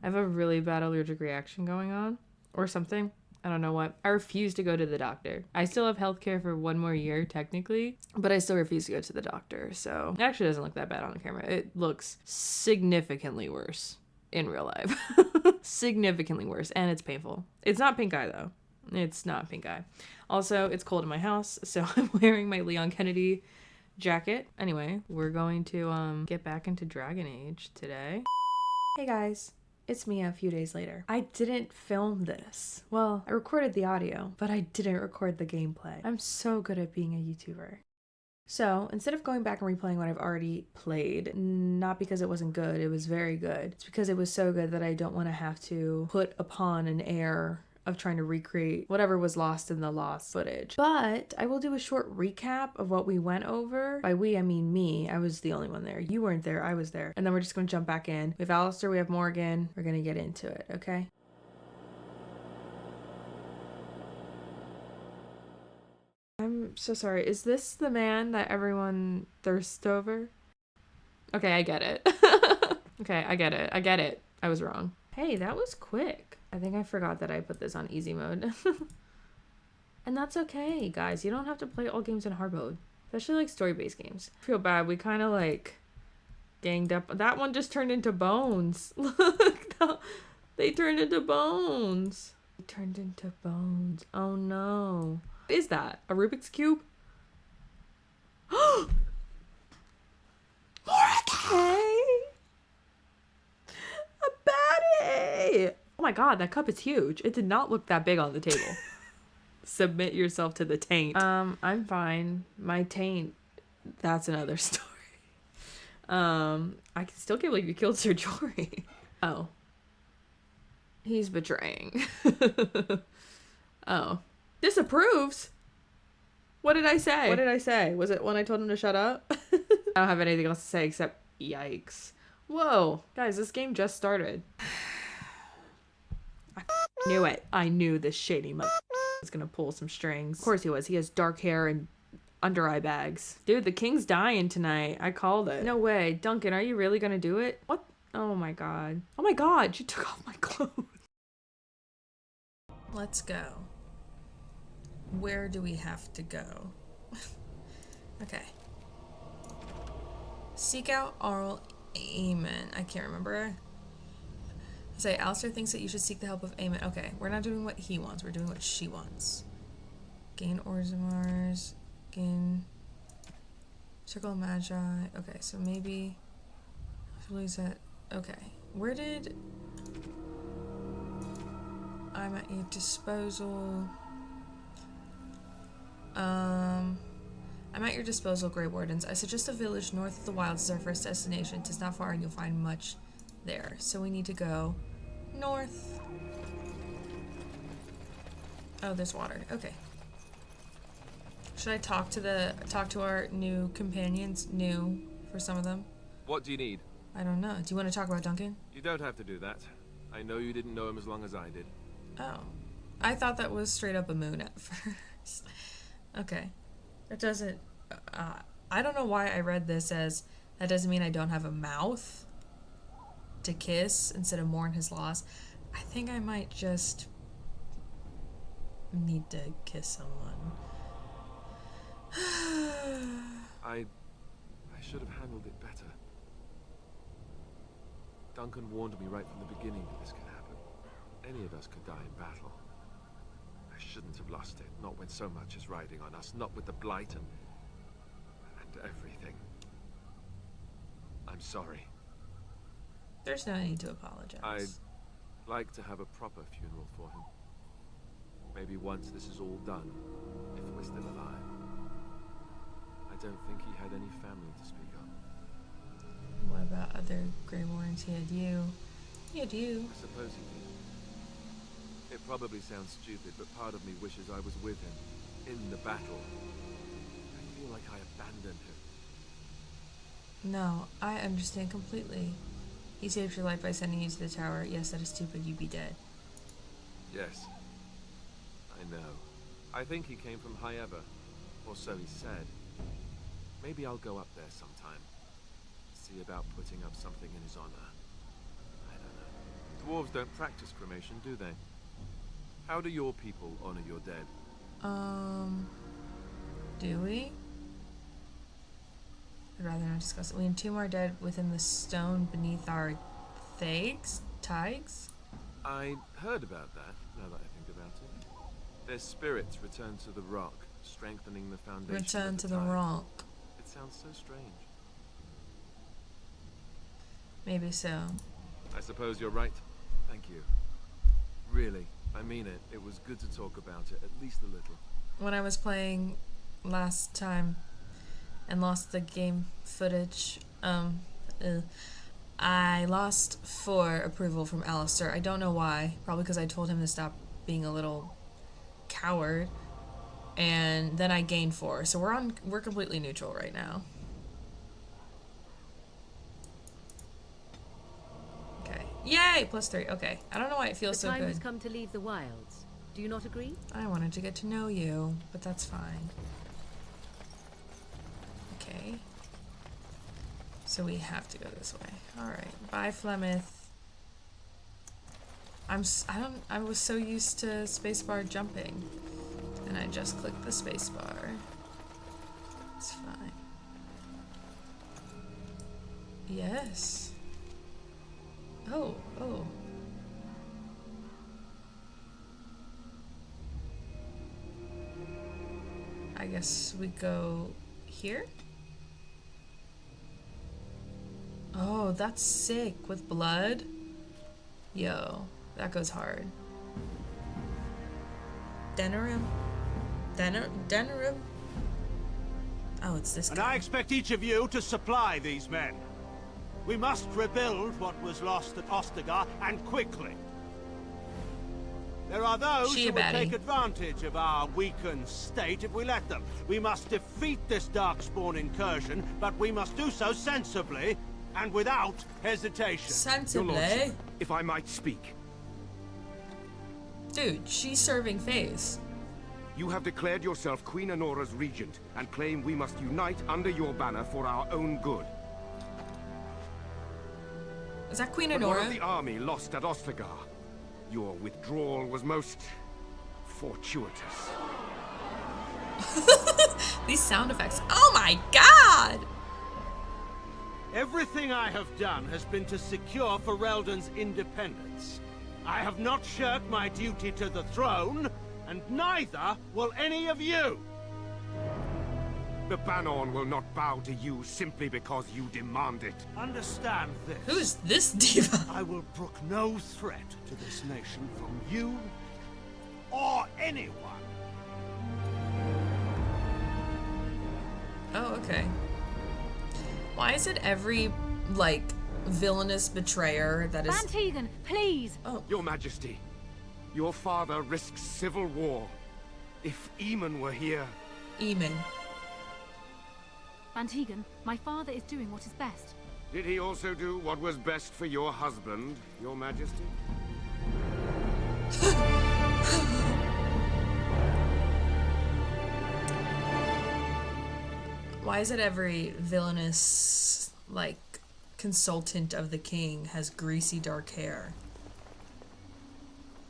have a really bad allergic reaction going on or something. I don't know what. I refuse to go to the doctor. I still have healthcare for 1 more year technically, but I still refuse to go to the doctor. So it actually doesn't look that bad on the camera. It looks significantly worse in real life. Significantly worse, and it's painful. It's not pink eye though. It's not pink eye. Also, it's cold in my house, so I'm wearing my Leon Kennedy jacket. Anyway, we're going to get back into Dragon Age today. Hey guys. It's me a few days later. I didn't film this. Well, I recorded the audio, but I didn't record the gameplay. I'm so good at being a YouTuber. So instead of going back and replaying what I've already played, not because it wasn't good, it was very good. It's because it was so good that I don't want to have to put upon an air of trying to recreate whatever was lost in the lost footage. But I will do a short recap of what we went over. By we, I mean me. I was the only one there. You weren't there, I was there. And then we're just gonna jump back in. We have Alistair, we have Morgan. We're gonna get into it, okay? I'm so sorry. Is this the man that everyone thirsts over? Okay, I get it. Okay, I get it. I get it. I was wrong. Hey, that was quick. I think I forgot that I put this on easy mode. And that's okay, guys. You don't have to play all games in hard mode. Especially like story-based games. I feel bad. We kind of like ganged up. That one just turned into bones. Look, they turned into bones. They turned into bones. Oh no. What is that? A Rubik's Cube? Morgan! A baddie! Oh my god, that cup is huge. It did not look that big on the table. Submit yourself to the taint. I'm fine. My taint, that's another story. I still can't believe you killed Sir Jory. Oh. He's betraying. Oh. Disapproves? What did I say? What did I say? Was it when I told him to shut up? I don't have anything else to say except yikes. Whoa. Guys, this game just started. I knew it. I knew this shady mother was gonna pull some strings. Of course he was. He has dark hair and under eye bags. Dude, the king's dying tonight. I called it. No way. Duncan, are you really gonna do it? What? Oh my god. Oh my god, she took off my clothes. Let's go. Where do we have to go? Okay. Seek out Arl Eamon. I can't remember. Say, Alistair thinks that you should seek the help of Eamon. Okay, we're not doing what he wants. We're doing what she wants. Gain Orzamars. Gain Circle of Magi. Okay, so maybe that. Okay, where did I'm at your disposal. I'm at your disposal, Grey Wardens. I suggest a village north of the wilds as our first destination. 'Tis not far and you'll find much there. So we need to go north. Oh, there's water. Okay. Should I talk to our new companions? New for some of them. What do you need? I don't know. Do you want to talk about Duncan? You don't have to do that. I know you didn't know him as long as I did. Oh. I thought that was straight up a moon at first. Okay. It doesn't... I don't know why I read this as, that doesn't mean I don't have a mouth to kiss instead of mourn his loss. I think I might just need to kiss someone. I should have handled it better. Duncan warned me right from the beginning that this could happen. Any of us could die in battle. I shouldn't have lost it, not when so much is riding on us, not with the blight and everything. I'm sorry. There's no need to apologize. I'd like to have a proper funeral for him. Maybe once this is all done, if we're still alive. I don't think he had any family to speak of. What about other Grey Wardens? He had you. He had you. I suppose he did. It probably sounds stupid, but part of me wishes I was with him, in the battle. I feel like I abandoned him. No, I understand completely. He saved your life by sending you to the tower. Yes, that is stupid. You'd be dead. Yes. I know. I think he came from Hyeva, or so he said. Maybe I'll go up there sometime. See about putting up something in his honor. I don't know. Dwarves don't practice cremation, do they? How do your people honor your dead? Do we? I'd rather not discuss it. We entomb our dead within the stone beneath our tiges? I heard about that, now that I think about it. Their spirits return to the rock, strengthening the foundation. Return to the tide. rock. It sounds so strange. Maybe so. I suppose you're right. Thank you. Really, I mean it. It was good to talk about it, at least a little. When I was playing last time and lost the game footage, I lost 4 approval from Alistair. I don't know why. Probably because I told him to stop being a little coward. And then I gained 4. So we're completely neutral right now. Okay. Yay! +3. Okay. I don't know why it feels so good. The time has come to leave the wilds. Do you not agree? I wanted to get to know you, but that's fine. Okay. So we have to go this way. Alright. Bye, Flemeth. I was so used to spacebar jumping. And I just clicked the spacebar. It's fine. Yes. Oh. I guess we go here? Oh, that's sick. With blood? Yo, that goes hard. Denerim? Denerim? Oh, it's this And guy. I expect each of you to supply these men. We must rebuild what was lost at Ostagar, and quickly. There are those who will take advantage of our weakened state if we let them. We must defeat this Darkspawn incursion, but we must do so sensibly and without hesitation. Sensibly? Your Lordship, if I might speak. Dude, she's serving face. You have declared yourself Queen Honora's regent and claim we must unite under your banner for our own good. Is that Queen But one Honora? of the army lost at Ostagar. Your withdrawal was most fortuitous. These sound effects. Oh my god! Everything I have done has been to secure Ferelden's independence. I have not shirked my duty to the throne, and neither will any of you. The Banon will not bow to you simply because you demand it. Understand this. Who's this diva? I will brook no threat to this nation from you or anyone. Oh, okay. Why is it every, like, villainous betrayer that is... Van Tegan, please! Oh. Your Majesty, your father risks civil war. If Eamon were here... Eamon. Van Tegan, my father is doing what is best. Did he also do what was best for your husband, your Majesty? Why is it every villainous, like, consultant of the king has greasy dark hair?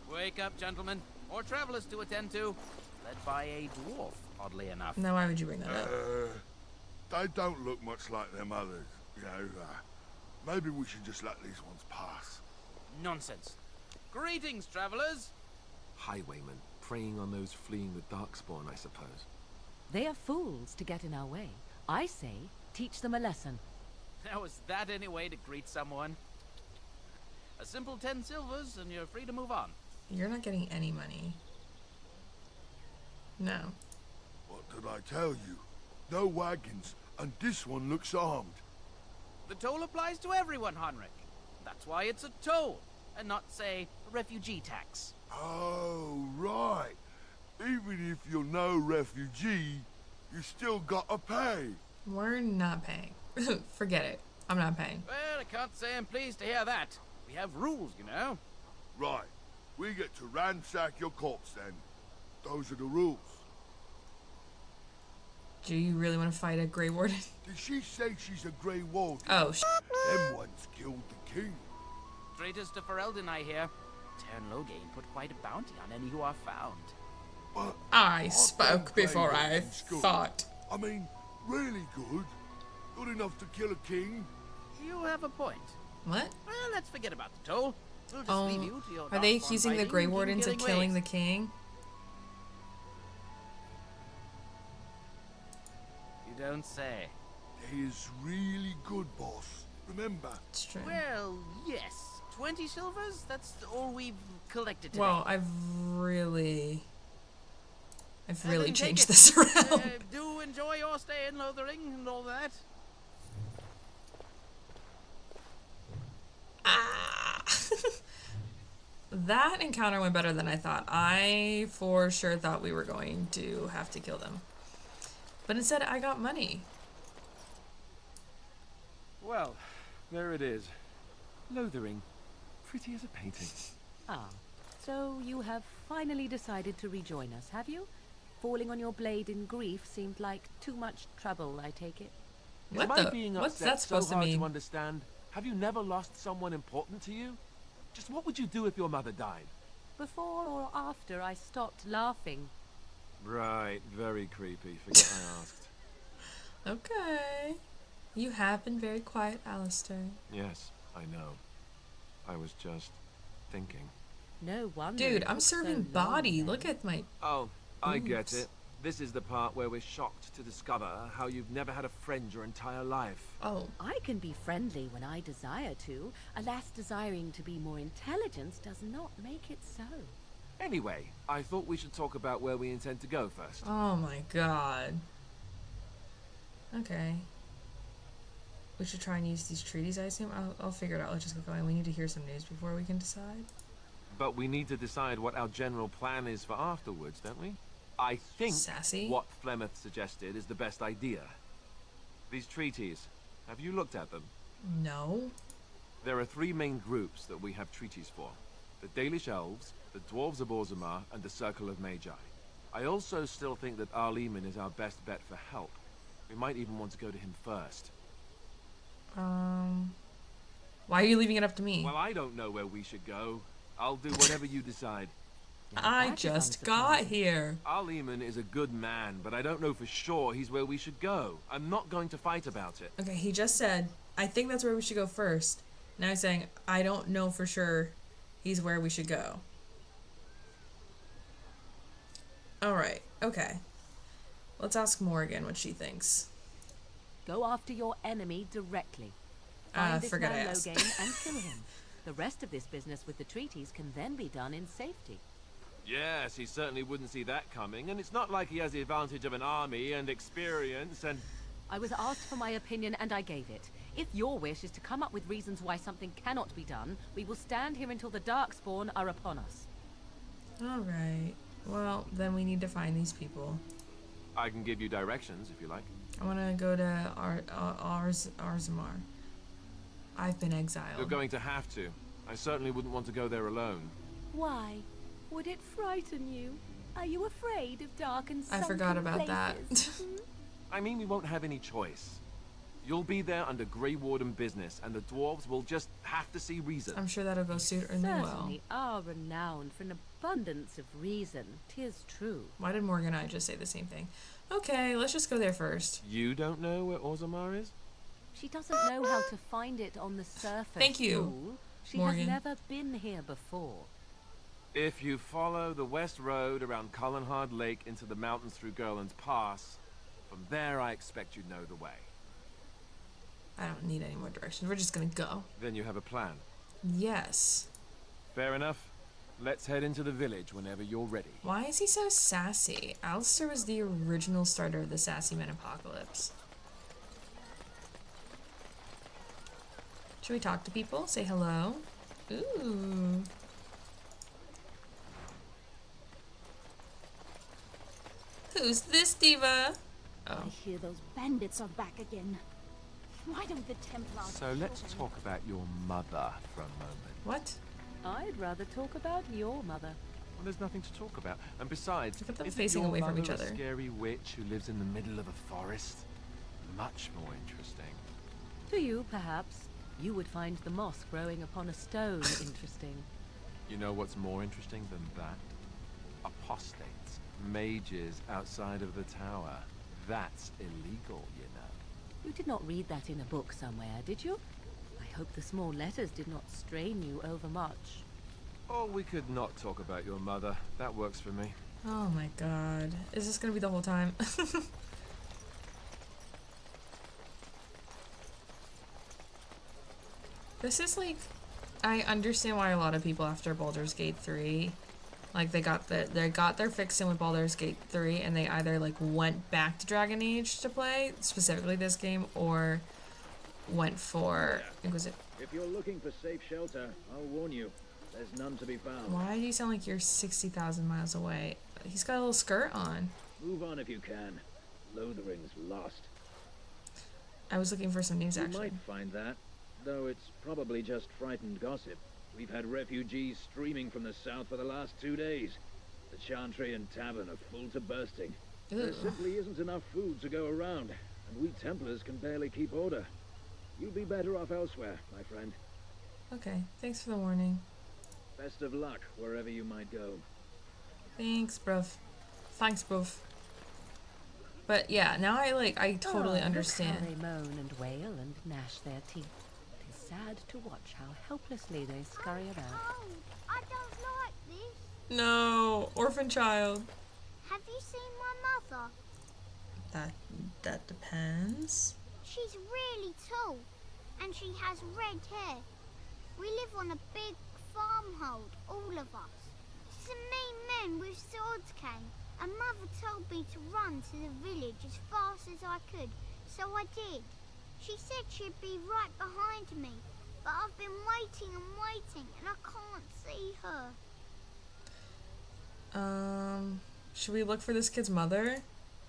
Wake up, gentlemen. More travelers to attend to. Led by a dwarf, oddly enough. Now, why would you bring that up? They don't look much like them others, you know. Maybe we should just let these ones pass. Nonsense. Greetings, travelers. Highwaymen, preying on those fleeing the Darkspawn, I suppose. They are fools to get in our way. I say, teach them a lesson. Now, is that any way to greet someone? A simple 10 silvers and you're free to move on. You're not getting any money. No. What did I tell you? No wagons, and this one looks armed. The toll applies to everyone, Heinrich. That's why it's a toll, and not, say, a refugee tax. Oh, right. Even if you're no refugee, you still gotta pay. We're not paying. Forget it. I'm not paying. Well, I can't say I'm pleased to hear that. We have rules, you know. Right. We get to ransack your corpse then. Those are the rules. Do you really want to fight a Grey Warden? Did she say she's a Grey Warden? Oh, Them ones killed the king. Traitors to Ferelden, I hear. Tern Loghain put quite a bounty on any who are found. But I spoke play before that I in school. thought. I mean, really good. Good enough to kill a king. You have a point. What? Well, let's forget about the toll. We'll just leave you to your Are they darkspawn accusing the fighting Grey and Wardens of king-killing killing the ways. king? You don't say. He is really good, boss. Remember, It's true. Well, yes. 20 silvers? That's all we've collected today. Well, I've really Then take changed it. this around. Do enjoy your stay in Lothering and all that. Ah. That encounter went better than I thought. I for sure thought we were going to have to kill them. But instead, I got money. Well, there it is. Lothering. Pretty as a painting. Ah, so you have finally decided to rejoin us, have you? Falling on your blade in grief seemed like too much trouble, I take it. What Is my the? being What's upset that supposed so to hard mean? to understand? Have you never lost someone important to you? Just what would you do if your mother died? Before or after I stopped laughing. Right, very creepy. Forget I asked. Okay. You have been very quiet, Alistair. Yes, I know. I was just thinking. No wonder. Dude, it I'm took so serving long body. then. Look at my... Oh, I get Oops. it. This is the part where we're shocked to discover how you've never had a friend your entire life. Oh. I can be friendly when I desire to. Alas, desiring to be more intelligent does not make it so. Anyway, I thought we should talk about where we intend to go first. Oh my god. Okay. We should try and use these treaties, I assume. I'll figure it out. Let's just get going. We need to hear some news before we can decide. But we need to decide what our general plan is for afterwards, don't we? I think Sassy? what Flemeth suggested is the best idea. These treaties, have you looked at them? No. There are three main groups that we have treaties for. The Dalish Elves, the Dwarves of Orzammar, and the Circle of Magi. I also still think that Arleman is our best bet for help. We might even want to go to him first. Why are you leaving it up to me? Well, I don't know where we should go. I'll do whatever you decide. I that is just got unsurprising. here. Arleman is a good man, but I don't know for sure he's where we should go. I'm not going to fight about it. Okay, he just said, I think that's where we should go first. Now he's saying, I don't know for sure he's where we should go. Alright, okay. Let's ask Morgan what she thinks. Go after your enemy directly. Find this Forgot I man asked. Loghain and kill him. The rest of this business with the treaties can then be done in safety. Yes, he certainly wouldn't see that coming, and it's not like he has the advantage of an army and experience and... I was asked for my opinion and I gave it. If your wish is to come up with reasons why something cannot be done, we will stand here until the Darkspawn are upon us. Alright. Well, then we need to find these people. I can give you directions, if you like. I want to go to Orzammar. I've been exiled. You're going to have to. I certainly wouldn't want to go there alone. Why? Would it frighten you? Are you afraid of dark and I sunken forgot about that. places? I mean, we won't have any choice. You'll be there under Grey Warden business, and the dwarves will just have to see reason. I'm sure that'll go suit really well. Certainly are renowned for an abundance of reason. 'Tis true. Why did Morgan and I just say the same thing? Okay, let's just go there first. You don't know where Orzammar is? She doesn't know how to find it on the surface. Thank you, fool. She Morgan. has never been here before. If you follow the west road around Cullenhard Lake into the mountains through Gerland's Pass, from there I expect you'd know the way. I don't need any more directions. We're just gonna go. Then you have a plan. Yes. Fair enough. Let's head into the village whenever you're ready. Why is he so sassy? Alistair was the original starter of the Sassy Men Apocalypse. Should we talk to people? Say hello? Ooh. Who's this diva? I Oh. hear those bandits are back again. Why don't the Templars... So let's talk about your mother for a moment. What? I'd rather talk about your mother. Well, there's nothing to talk about. And besides, Look at them isn't facing your away from mother each a other. scary witch who lives in the middle of a forest? Much more interesting. To you, perhaps. You would find the moss growing upon a stone interesting. You know what's more interesting than that? Apostates, mages outside of the tower. That's illegal, you know. You did not read that in a book somewhere, did you? I hope the small letters did not strain you overmuch. Or we could not talk about your mother. That works for me. Oh my god. Is this gonna be the whole time? This is like, I understand why a lot of people after Baldur's Gate 3, like they got their fix in with Baldur's Gate 3 and they either like went back to Dragon Age to play, specifically this game, or went for Inquisition. If you're looking for safe shelter, I'll warn you, there's none to be found. Why do you sound like you're 60,000 miles away? He's got a little skirt on. Move on if you can. Lothering's lost. I was looking for some news, You actually. might find that, though it's probably just frightened gossip. We've had refugees streaming from the south for the last 2 days. The Chantry and Tavern are full to bursting. There simply isn't enough food to go around, and we Templars can barely keep order. You'll be better off elsewhere, my friend. Okay, thanks for the warning. Best of luck wherever you might go. Thanks, bruv. Thanks, bruv. But yeah, now I totally understand. Look how they moan and wail and gnash their teeth. It is sad to watch how helplessly they scurry about. Oh, I don't like this. No, orphan child. Have you seen my mother? That depends. She's really tall, and she has red hair. We live on a big farmhold, all of us. Some mean men with swords came, and Mother told me to run to the village as fast as I could, so I did. She said she'd be right behind me, but I've been waiting and waiting, and I can't see her. Should we look for this kid's mother?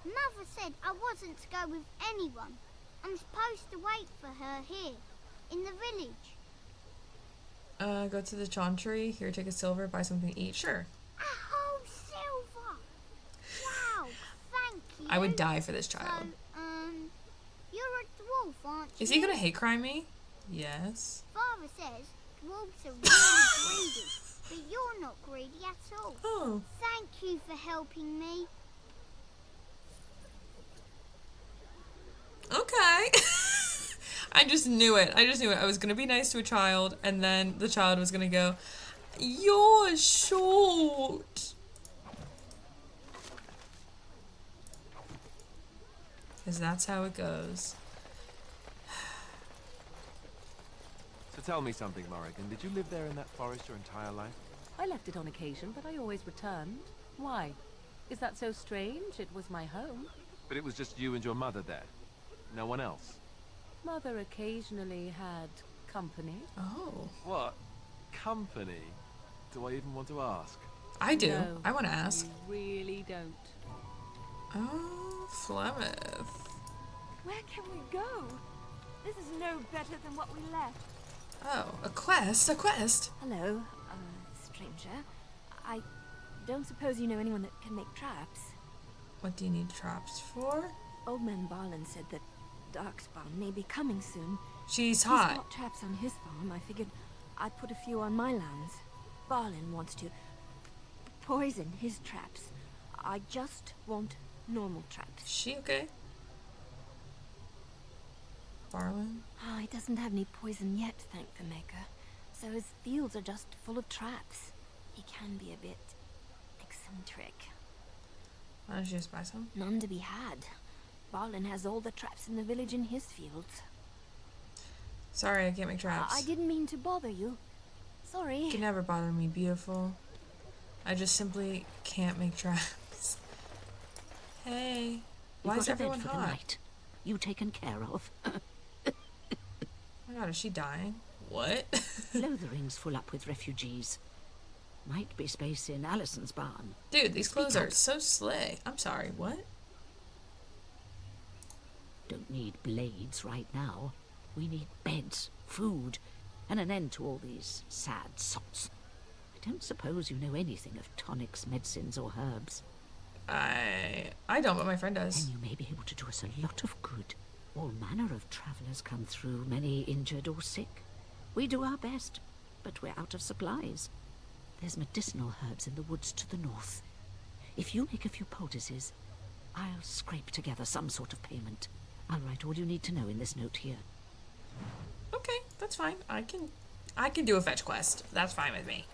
Mother said I wasn't to go with anyone. I'm supposed to wait for her here, in the village. Go to the Chantry. Here, take a silver, buy something to eat. Sure. A whole silver! Wow, thank you. I would die for this child. So, you're a dwarf, aren't you? Is he gonna hate crime me? Yes. Father says dwarves are really greedy, but you're not greedy at all. Oh. Thank you for helping me. Okay. I just knew it. I was gonna be nice to a child, and then the child was gonna go, "You're short." Because that's how it goes. So tell me something, Morrigan. Did you live there in that forest your entire life? I left it on occasion, but I always returned. Why? Is that so strange? It was my home. But it was just you and your mother there. No one else. Mother occasionally had company. Oh. What? Company? Do I even want to ask? I do. No, I want to ask. You really don't. Oh, Flemeth. Where can we go? This is no better than what we left. Oh, a quest? A quest? Hello, stranger. I don't suppose you know anyone that can make traps? What do you need traps for? Old man Barlin said that Darkspawn may be coming soon. She's He's hot. got traps on his farm. I figured I'd put a few on my lands. Barlin wants to poison his traps. I just want normal traps. She okay? Barlin? Oh, he doesn't have any poison yet, thank the maker. So his fields are just full of traps. He can be a bit eccentric. Why don't you just buy some? None to be had. Barlin has all the traps in the village in his fields. Sorry, I can't make traps. I didn't mean to bother you. Sorry. You can never bother me, beautiful. I just simply can't make traps. Hey, why is everyone for hot? the night. You taken care of. Oh my god, is she dying? What? Lothering's full up with refugees. Might be space in Allison's barn. Dude, these clothes are so slay. I'm sorry, what? Don't need blades right now. We need beds, food, and an end to all these sad sots. I don't suppose you know anything of tonics, medicines, or herbs. I don't, but my friend does. Then you may be able to do us a lot of good. All manner of travelers come through, many injured or sick. We do our best, but we're out of supplies. There's medicinal herbs in the woods to the north. If you make a few poultices, I'll scrape together some sort of payment. I'll write all you need to know in this note here. Okay, that's fine. I can do a fetch quest. That's fine with me.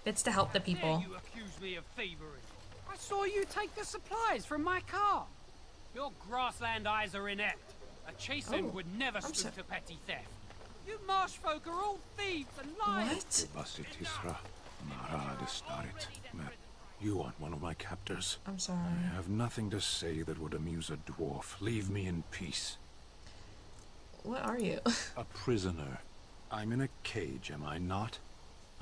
It's to help the people. You accuse me of thievery. I saw you take the supplies from my car. Your grassland eyes are inept. A chasen would never stoop to petty theft. You marsh folk are all thieves and liars. What? You want one of my captors? I'm sorry. I have nothing to say that would amuse a dwarf. Leave me in peace. What are you? A prisoner. I'm in a cage, am I not?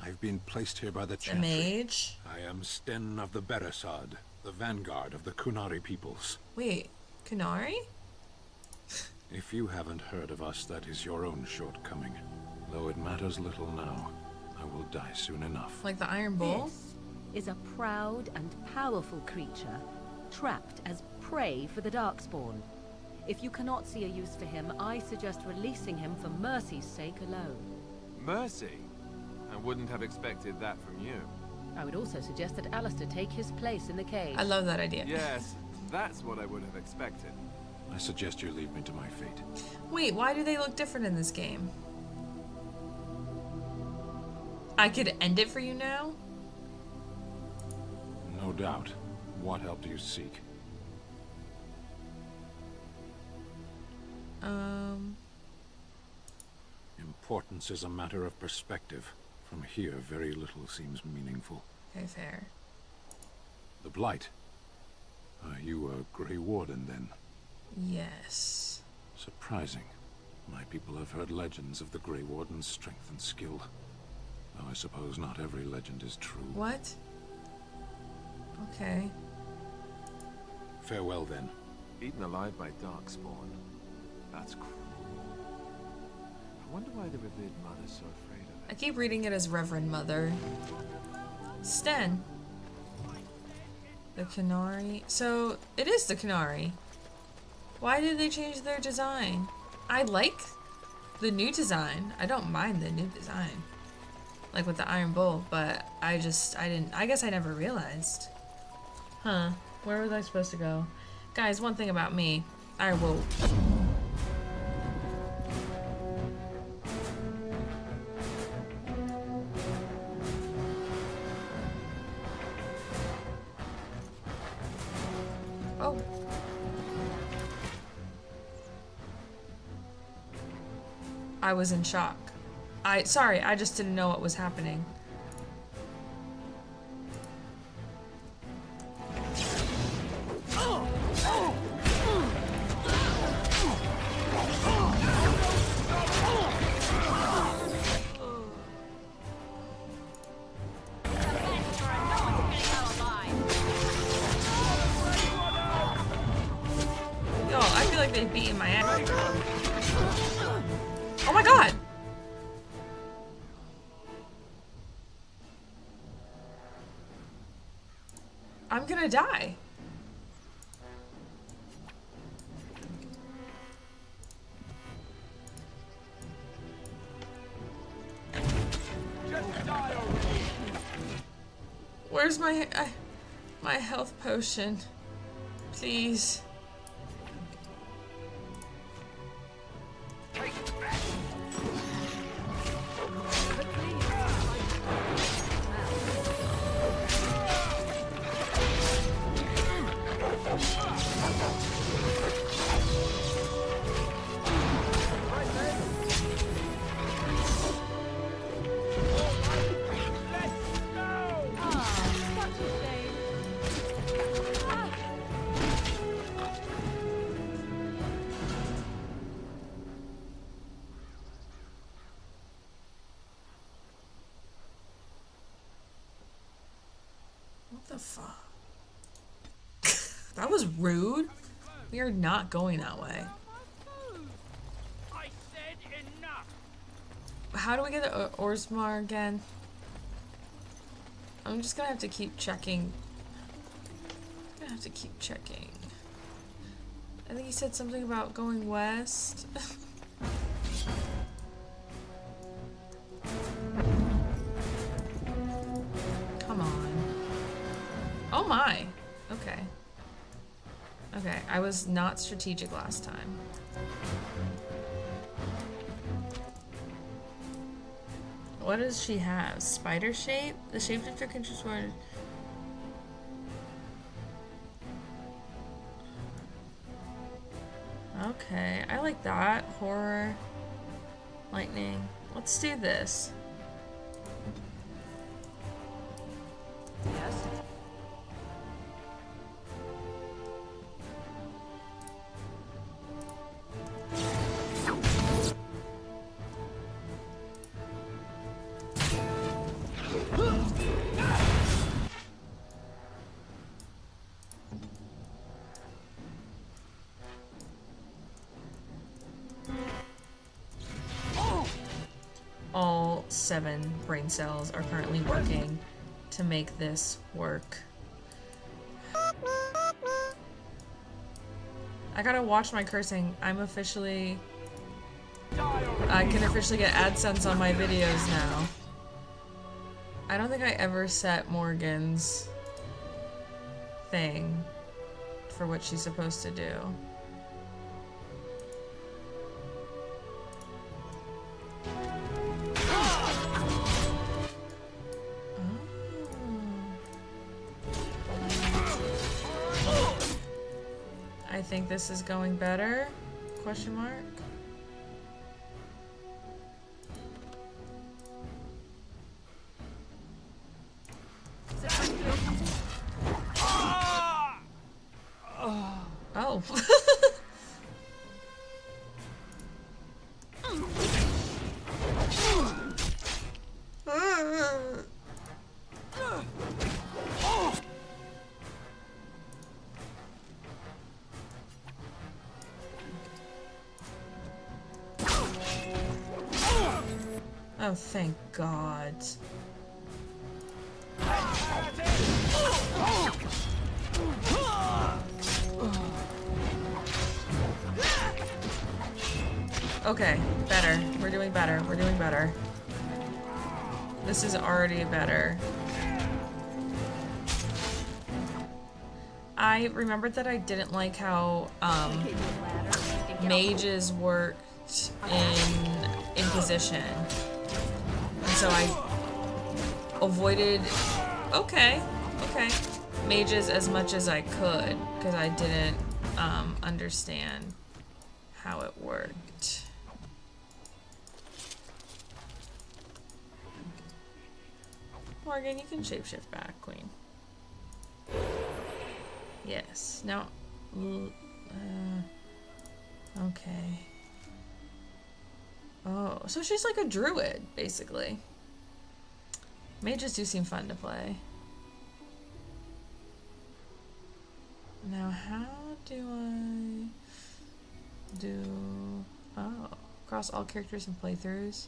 I've been placed here by the Chantry. A mage? I am Sten of the Beresad, the vanguard of the Kunari peoples. Wait, Kunari? If you haven't heard of us, that is your own shortcoming. Though it matters little now, I will die soon enough. Like the Iron Bull? This is a proud and powerful creature, trapped as prey for the Darkspawn. If you cannot see a use for him, I suggest releasing him for mercy's sake alone. Mercy? I wouldn't have expected that from you. I would also suggest that Alistair take his place in the cage. I love that idea. Yes, that's what I would have expected. I suggest you leave me to my fate. Wait, why do they look different in this game? I could end it for you now? No doubt. What help do you seek? Importance is a matter of perspective. From here, very little seems meaningful. Okay, fair. The Blight. Are you a Grey Warden, then? Yes. Surprising. My people have heard legends of the Grey Warden's strength and skill. Though I suppose not every legend is true. What? Okay. Farewell, then. Eaten alive by Darkspawn. That's cruel. I wonder why the revered mother's so afraid of it. I keep reading it as Reverend Mother. Sten. The Kunari. So, it is the Kunari. Why did they change their design? I like the new design. I don't mind the new design. Like with the Iron Bull, but I guess I never realized. Huh. Where was I supposed to go? Guys, one thing about me. I will... Oh. I was in shock. Sorry, I just didn't know what was happening. Yo, I feel like they've beaten my ass. Oh my god! I'm gonna die. Where's my my health potion? Please. What the fuck? That was rude. We are not going that way. I said enough. How do we get to Orsmar again? I'm just gonna have to keep checking. I'm gonna have to keep checking. I think he said something about going west. Come on. Oh my. Okay. Okay, I was not strategic last time. What does she have? Spider shape? The shapeshifter can just wear. Okay, I like that. Horror. Lightning. Let's do this. Yes? All 7 brain cells are currently working to make this work. I gotta watch my cursing. I can officially get AdSense on my videos now. I don't think I ever set Morgan's thing for what she's supposed to do. I think this is going better? Question mark? Oh. Oh, thank God. Okay, better. We're doing better. We're doing better. This is already better. I remembered that I didn't like how mages worked in position. And so I avoided mages as much as I could because I didn't understand how it worked. Morgan, you can shapeshift back, queen. Yes. Now, okay. Oh, so she's like a druid, basically. Mages do seem fun to play. Now, how do I do... Oh, across all characters and playthroughs.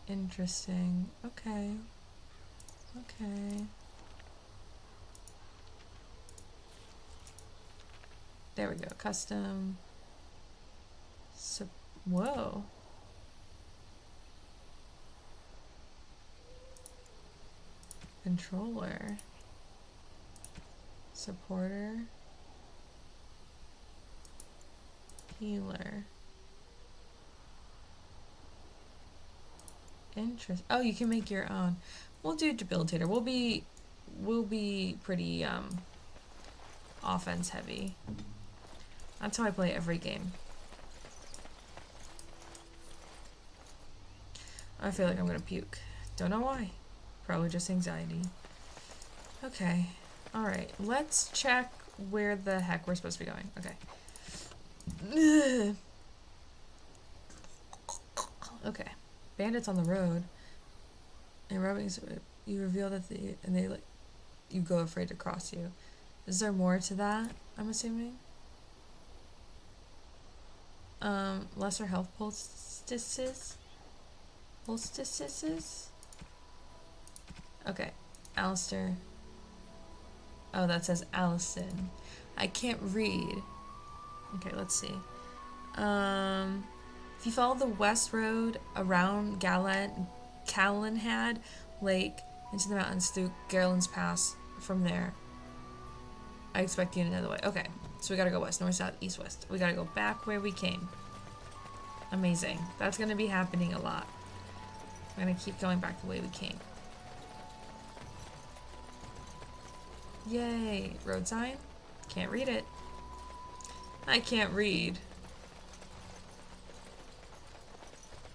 Interesting. Okay. Okay. There we go. Custom. Whoa. Controller. Supporter. Healer. Interest. Oh, you can make your own. We'll do debilitator. We'll be pretty offense heavy. That's how I play every game. I feel like I'm gonna puke. Don't know why. Probably just anxiety. Okay. Alright. Let's check where the heck we're supposed to be going. Okay. Okay. Bandits on the road. And rubbing, you reveal that you go afraid to cross you. Is there more to that, I'm assuming? Lesser health poultices? Poultices? Okay. Alistair. Oh, that says Allison. I can't read. Okay, let's see. If you follow the west road around Calenhad Lake into the mountains through Garland's Pass from there, I expect you to know the way. Okay, so we gotta go west, north, south, east, west. We gotta go back where we came. Amazing. That's gonna be happening a lot. We're gonna keep going back the way we came. Yay! Road sign? Can't read it. I can't read.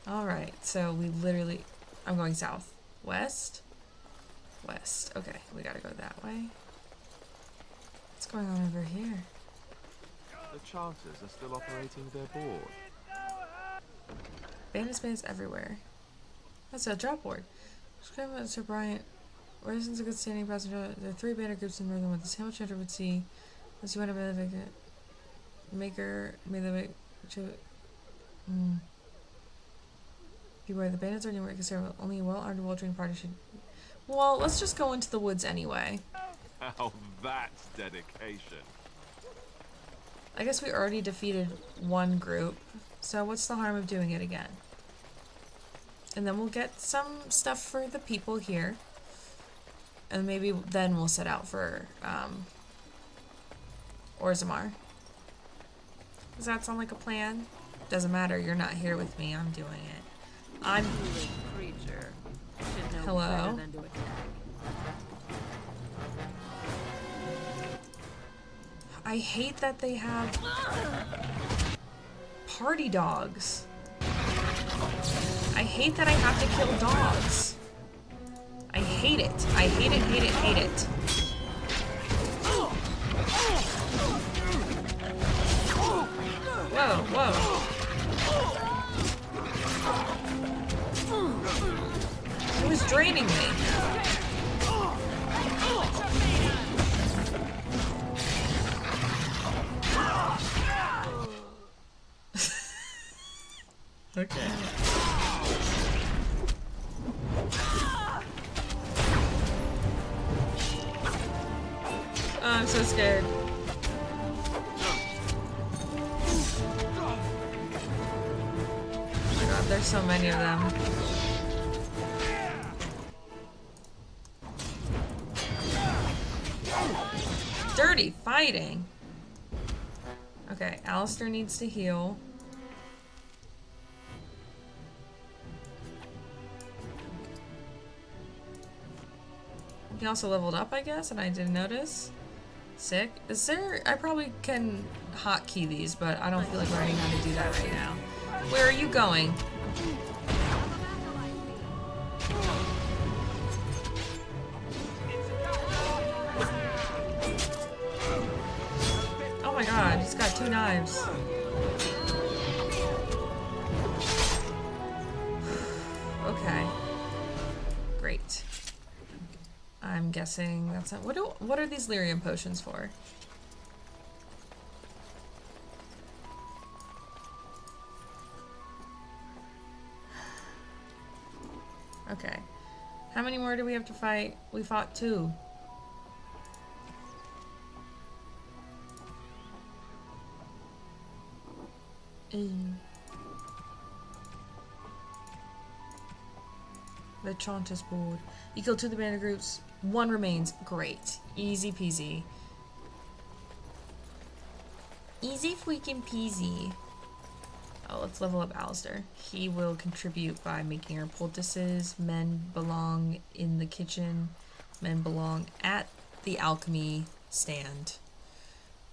Alright, so we literally... I'm going south. West? West. Okay, we gotta go that way. What's going on over here? The charters are still operating their board. Bandit space everywhere. That's a drop board. Describe Sir Bryant. Residents of good standing passenger. There are 3 bandit groups in northern woods. Hamlet Chanter would see. Unless you want to be the maker. May the make. Beware, the bandits are near considerable. Only a well-armed, well-trained party should. Well, let's just go into the woods anyway. Now that's dedication. I guess we already defeated one group, so what's the harm of doing it again? And then we'll get some stuff for the people here. And maybe then we'll set out for Orzammar. Does that sound like a plan? Doesn't matter, you're not here with me, I'm doing it. I'm creature. Should know hello. better than to attack. I hate that they have party dogs. I hate that I have to kill dogs. I hate it. I hate it, hate it, hate it. Whoa, whoa. It was draining me. Okay. Oh, I'm so scared. Oh my god, there's so many of them. Dirty fighting. Okay, Alistair needs to heal. He also leveled up, I guess, and I didn't notice. Sick. Is there... I probably can hotkey these, but I don't feel like learning how to do that right now. Where are you going? Oh my god, he's got 2 knives. Okay. Great. I'm guessing that's not... What are these lyrium potions for? Okay. How many more do we have to fight? We fought 2. The Chauntis board. You killed 2 of the bandit groups. 1 remains. Great. Easy peasy. Easy freaking peasy. Oh, let's level up Alistair. He will contribute by making our poultices. Men belong in the kitchen. Men belong at the alchemy stand.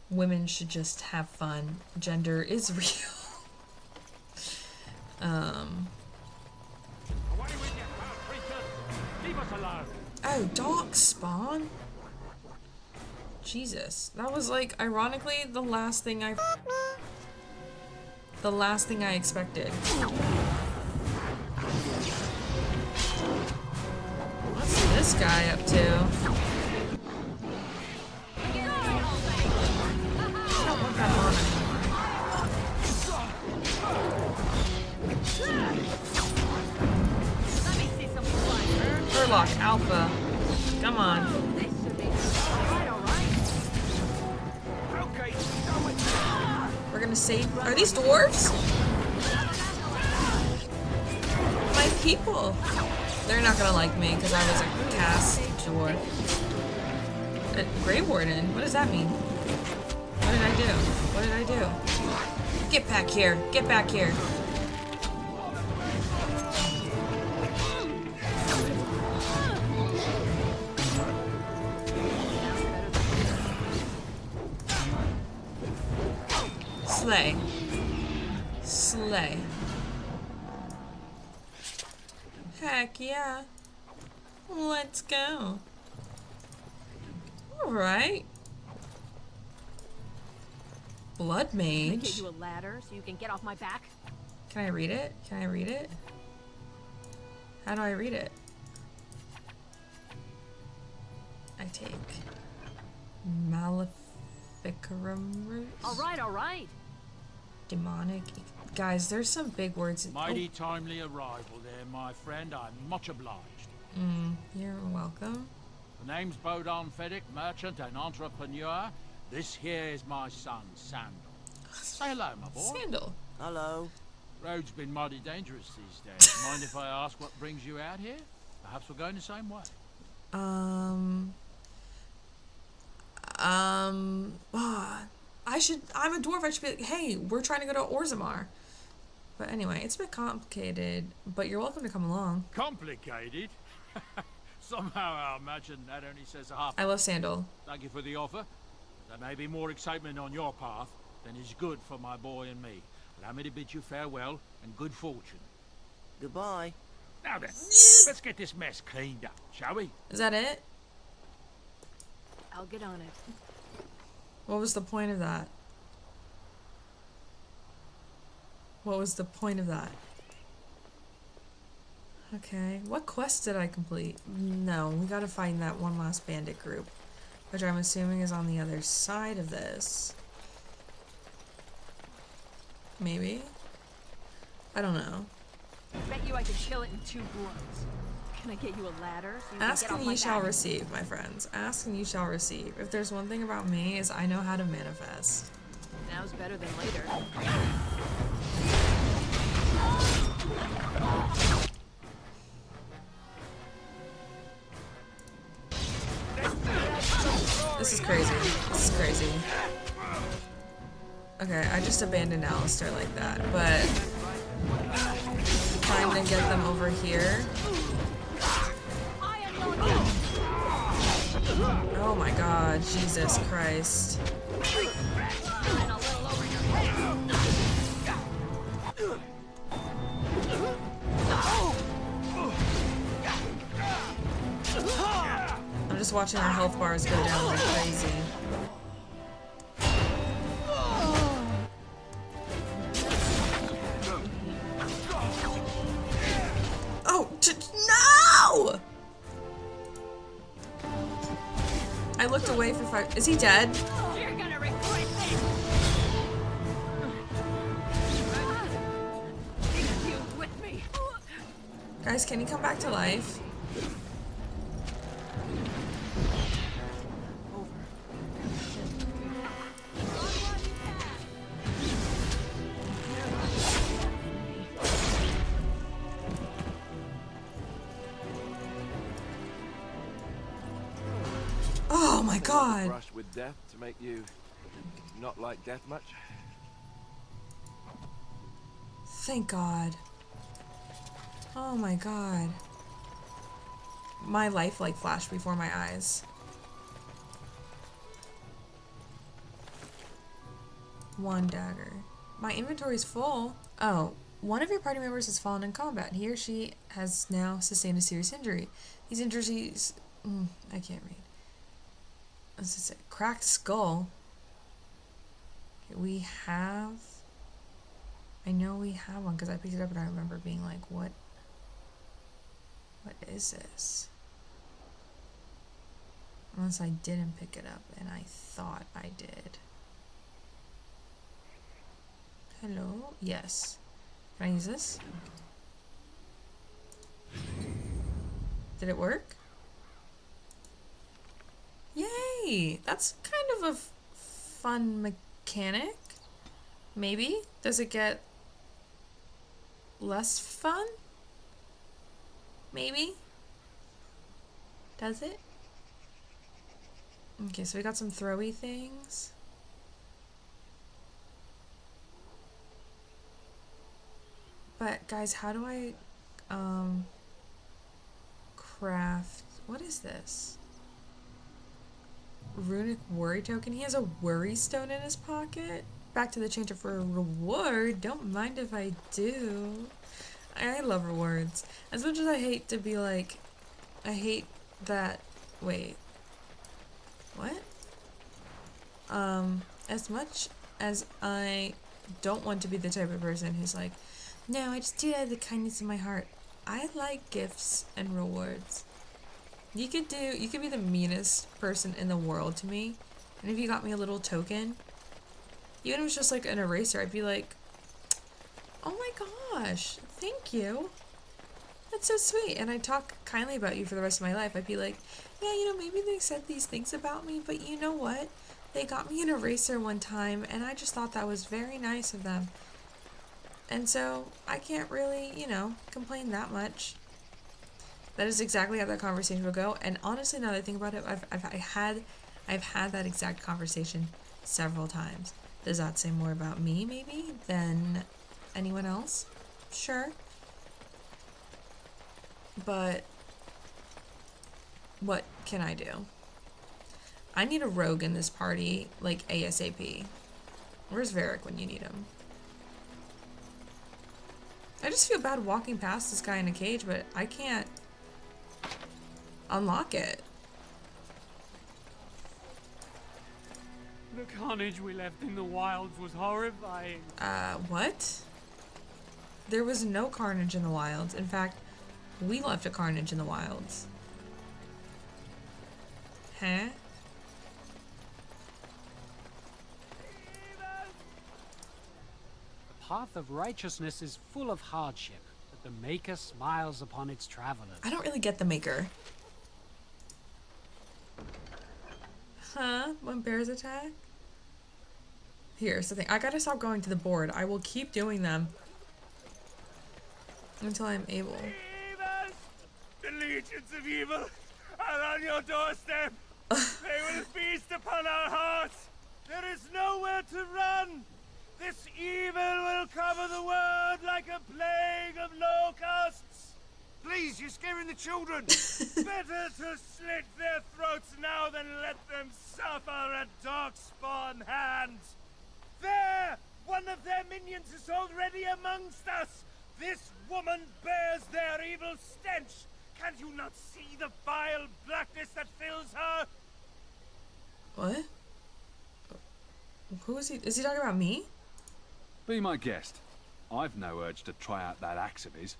Women should just have fun. Gender is real. Oh, dark spawn? Jesus. That was like, ironically, the last thing I expected. What's this guy up to? I don't want that on anymore. Furlock Alpha. Come on. gonna save. Are these dwarves? My people. They're not gonna like me because I was a cast dwarf. Grey Warden? What does that mean? What did I do? What did I do? Get back here. Get back here. Slay. Slay. Heck yeah. Let's go. Alright. Blood Can I mage. get you a ladder so you can get off my back? Can I read it? Can I read it? How do I read it? I take Maleficarum roots. All right. Demonic. Guys, there's some big words. Mighty timely arrival there, my friend. I'm much obliged. You're welcome. The name's Bodon Feddick, merchant and entrepreneur. This here is my son, Sandal. Say hello, my boy. Sandal. Hello. Road's been mighty dangerous these days. Mind if I ask what brings you out here? Perhaps we're going the same way. I'm a dwarf. I should be like, hey, we're trying to go to Orzammar. But anyway, it's a bit complicated, but you're welcome to come along. Complicated? Somehow I imagine that only says a half. I love Sandal. Thank you for the offer. There may be more excitement on your path than is good for my boy and me. Allow me to bid you farewell and good fortune. Goodbye. Now then, let's get this mess cleaned up, shall we? Is that it? I'll get on it. What was the point of that? What was the point of that? Okay, what quest did I complete? No, we gotta find that one last bandit group, which I'm assuming is on the other side of this. Maybe? I don't know. Bet you I could kill it in 2 blows. Can I get you a ladder so you Ask can get and off my ye shall back? receive, my friends. Ask and you shall receive. If there's one thing about me is I know how to manifest. Now's better than later. This is crazy. This is crazy. Okay, I just abandoned Alistair like that, but trying to get them over here. Oh my god, Jesus Christ. I'm just watching our health bars go down like crazy. Oh, no! I looked away for 5. Is he dead? You're gonna regret this. You with me. Guys, can he come back to life? Oh my god. Brush with death to make you not like death much? Thank God. Oh my god. My life like flashed before my eyes. One dagger. My inventory's full. Oh, one of your party members has fallen in combat. He or she has now sustained a serious injury. These injuries... I can't read. What's it say? Cracked skull. Okay, we have... I know we have one because I picked it up and I remember being like, what is this? Unless I didn't pick it up and I thought I did. Hello? Yes. Can I use this? Did it work? Yay! That's kind of a fun mechanic. Maybe? Does it get less fun? Maybe? Does it? Okay, so we got some throwy things. But guys, how do I craft, what is this? Runic worry token. He has a worry stone in his pocket. Back to the changer for a reward. Don't mind if I do. I love rewards. As much as I hate to be like, I hate that, wait. What? As much as I don't want to be the type of person who's like, no, I just do it out of the kindness of my heart. I like gifts and rewards. You could be the meanest person in the world to me, and if you got me a little token, even if it was just like an eraser, I'd be like, oh my gosh, thank you. That's so sweet. And I'd talk kindly about you for the rest of my life. I'd be like, yeah, you know, maybe they said these things about me, but you know what? They got me an eraser one time, and I just thought that was very nice of them. And so I can't really, you know, complain that much. That is exactly how that conversation would go. And honestly, now that I think about it, I've had that exact conversation several times. Does that say more about me, maybe, than anyone else? Sure. But what can I do? I need a rogue in this party, like ASAP. Where's Varric when you need him? I just feel bad walking past this guy in a cage, but I can't unlock it. The carnage we left in the wilds was horrifying. What? There was no carnage in the wilds. In fact, we left a carnage in the wilds. Huh? The path of righteousness is full of hardship, but the Maker smiles upon its travelers. I don't really get the Maker. Huh? When bears attack? Here's the thing. I gotta stop going to the board. I will keep doing them until I'm able. Divas! The legions of evil are on your doorstep. They will feast upon our hearts. There is nowhere to run. This evil will cover the world like a plague of locusts. Please, you're scaring the children. Better to slit their throats now than let them suffer at Darkspawn hands. There! One of their minions is already amongst us. This woman bears their evil stench. Can you not see the vile blackness that fills her? What? Who is he? Is he talking about me? Be my guest. I've no urge to try out that axe of his.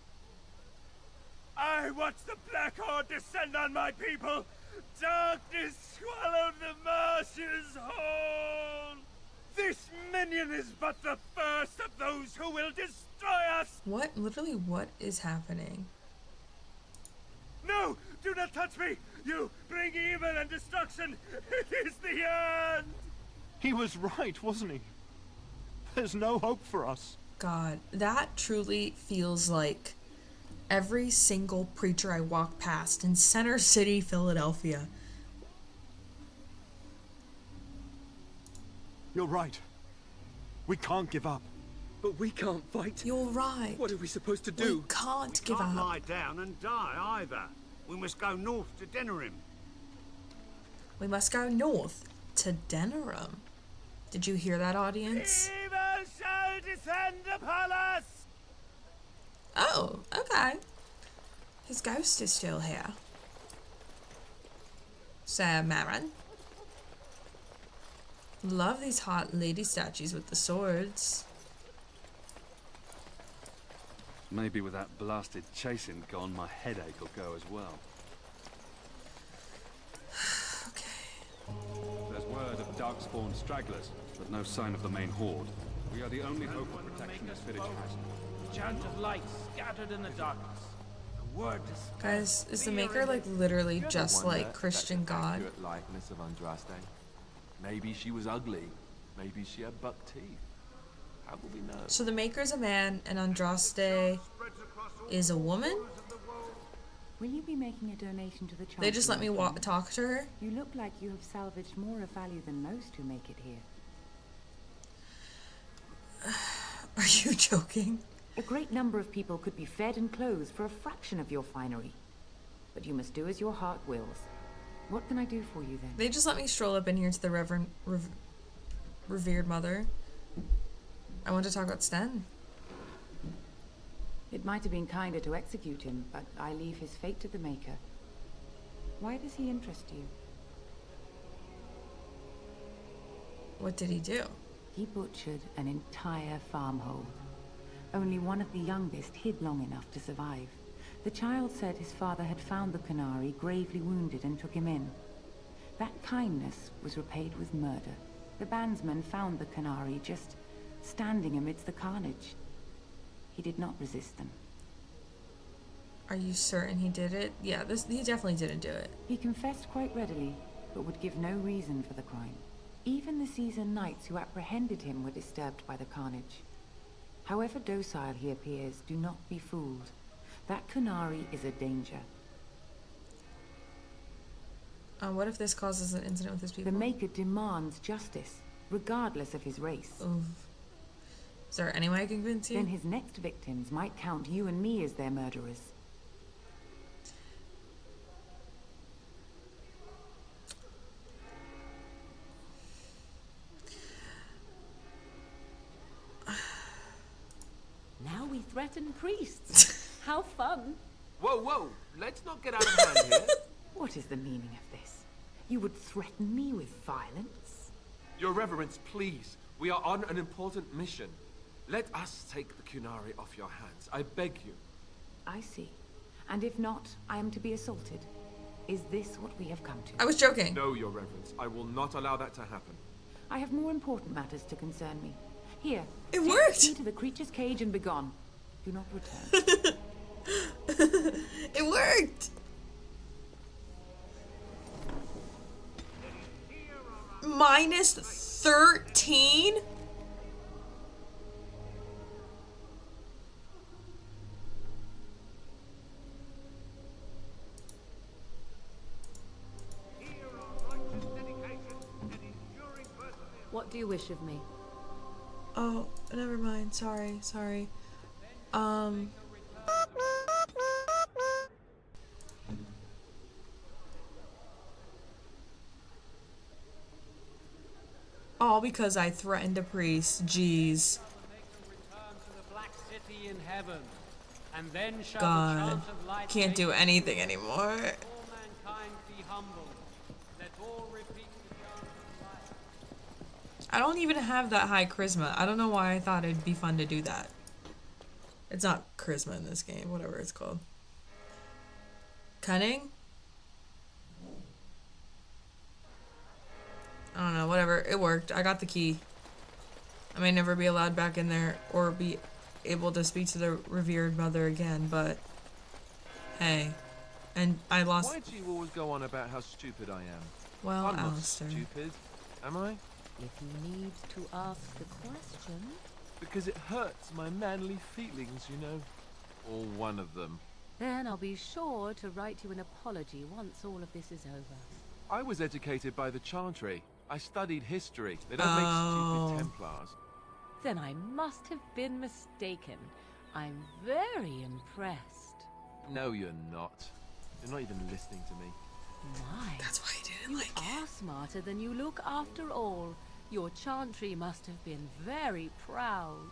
I watched the Black Horde descend on my people. Darkness swallowed the marshes whole. This minion is but the first of those who will destroy us. What? Literally, what is happening? No! Do not touch me! You bring evil and destruction! It is the end! He was right, wasn't he? There's no hope for us. God, that truly feels like every single preacher I walk past in Center City, Philadelphia. You're right. We can't give up. But we can't fight. You're right. What are we supposed to do? We can't We give can't up. lie down and die either. We must go north to Denerim. We must go north to Denerim. Did you hear that, audience? Evil shall descend upon us! Oh, okay. His ghost is still here. Sir Marin. Love these hot lady statues with the swords. Maybe with that blasted chasing gone, my headache will go as well. There's word of Darkspawn stragglers, but no sign of the main horde. We are the only hope of protection this village has. Chant of light scattered in the darkness. The word Guys, is the Maker like literally just like Christian God? Accurate likeness of Andraste. Maybe she was ugly. Maybe she had buck teeth. How will we know? So the Maker's a man and Andraste is a woman? Will you be making a donation to the charity? They just let me talk to her? You look like you have salvaged more of value than most who make it here. Are you joking? A great number of people could be fed and clothed for a fraction of your finery. But you must do as your heart wills. What can I do for you then? They just let me stroll up in here to the revered mother. I want to talk about Sten. It might have been kinder to execute him, but I leave his fate to the Maker. Why does he interest you? What did he do? He butchered an entire farmhold. Only one of the youngest hid long enough to survive. The child said his father had found the Canary gravely wounded and took him in. That kindness was repaid with murder. The bandsman found the Canary just standing amidst the carnage. He did not resist them. Are you certain he did it? Yeah, he definitely didn't do it. He confessed quite readily, but would give no reason for the crime. Even the seasoned knights who apprehended him were disturbed by the carnage. However docile he appears, do not be fooled. That Canary is a danger. What if this causes an incident with his people? The Maker demands justice, regardless of his race. Oof. Is there any way I can convince you? Then his next victims might count you and me as their murderers. Now we threaten priests. How fun. Whoa, whoa! Let's not get out of hand here. What is the meaning of this? You would threaten me with violence? Your Reverence, please. We are on an important mission. Let us take the Kunari off your hands. I beg you. I see. And if not, I am to be assaulted. Is this what we have come to? I was joking. No, Your Reverence. I will not allow that to happen. I have more important matters to concern me. Here. It worked! Take me to the creature's cage and begone. Do not return. It worked! Minus 13? What do you wish of me? Oh, never mind. Sorry. All because I threatened a priest. Jeez. God. Can't do anything anymore. I don't even have that high charisma. I don't know why I thought it'd be fun to do that. It's not charisma in this game, whatever it's called. Cunning? I don't know, whatever. It worked. I got the key. I may never be allowed back in there or be able to speak to the revered mother again, but hey. And I lost. Why do you always go on about how stupid I am? Well, I'm not Alistair. stupid, am I? If you need to ask the question. Because it hurts my manly feelings, you know. Or one of them. Then I'll be sure to write you an apology once all of this is over. I was educated by the Chantry. I studied history. They don't make stupid Templars. Then I must have been mistaken. I'm very impressed. No, you're not. You're not even listening to me. My. That's why I didn't like it. You are smarter than you look after all. Your Chantry must have been very proud.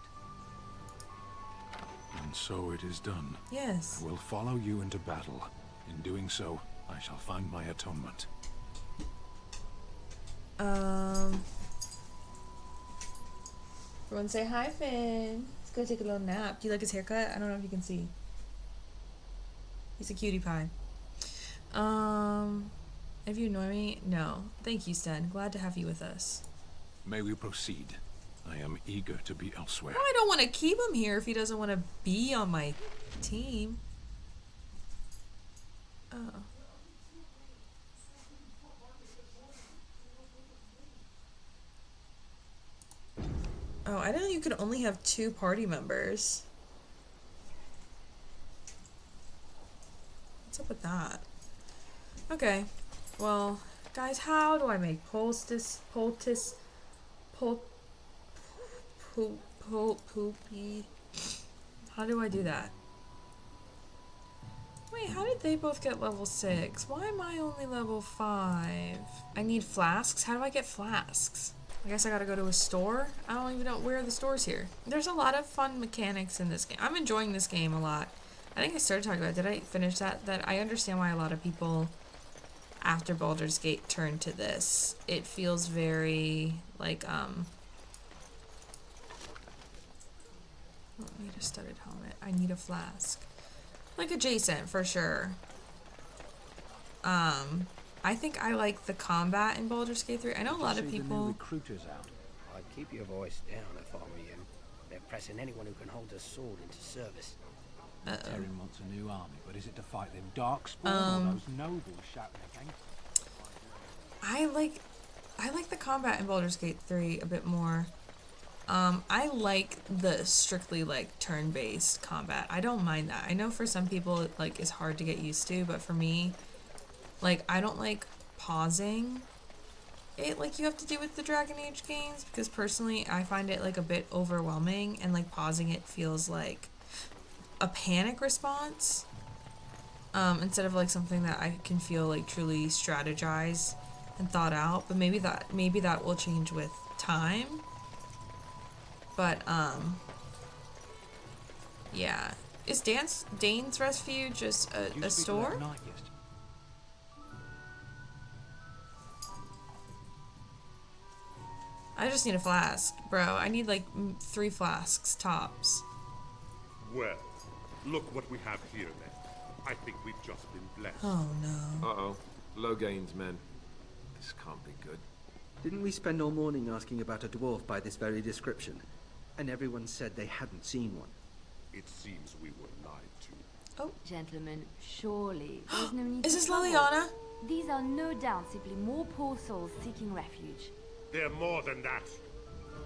And so it is done. Yes. I will follow you into battle. In doing so, I shall find my atonement. Everyone say hi, Finn. Let's go take a little nap. Do you like his haircut? I don't know if you can see. He's a cutie pie. If you annoy me, no. Thank you, Sten. Glad to have you with us. May we proceed? I am eager to be elsewhere. Well, I don't want to keep him here if he doesn't want to be on my team. Oh. Oh, I didn't know you you could only have 2 party members. What's up with that? Okay, well, guys, how do I make poopy? How do I do that? Wait, how did they both get level 6? Why am I only level 5? I need flasks? How do I get flasks? I guess I gotta go to a store? I don't even know where are the stores here. There's a lot of fun mechanics in this game. I'm enjoying this game a lot. I think I started talking about it. Did I finish that? That I understand why a lot of people after Baldur's Gate turn to this. It feels very like I don't need a studded helmet. I need a flask. Like adjacent for sure. I think I like the combat in Baldur's Gate 3. I know a lot of people. Recruiters out. I'd keep your voice down if I were you. They're pressing anyone who can hold a sword into service. Terran wants a new army, but is it to fight them darkspawn or those nobles shouting against? I like the combat in Baldur's Gate 3 a bit more. I like the strictly like turn-based combat. I don't mind that. I know for some people it like is hard to get used to, but for me, like I don't like pausing it like you have to do with the Dragon Age games, because personally I find it like a bit overwhelming, and like pausing it feels like a panic response instead of like something that I can feel like truly strategized and thought out. But maybe that will change with time. But yeah, is Dane's Refuge just a store? I just need a flask, bro. I need like 3 flasks tops. Well, look what we have here then. I think we've just been blessed. Oh no. Uh-oh. Logain's men. This can't be good. Didn't we spend all morning asking about a dwarf by this very description? And everyone said they hadn't seen one. It seems we were lied to. Oh. Gentlemen, surely there's no need Is to this trouble. Liliana? These are no doubt simply more poor souls seeking refuge. They're more than that.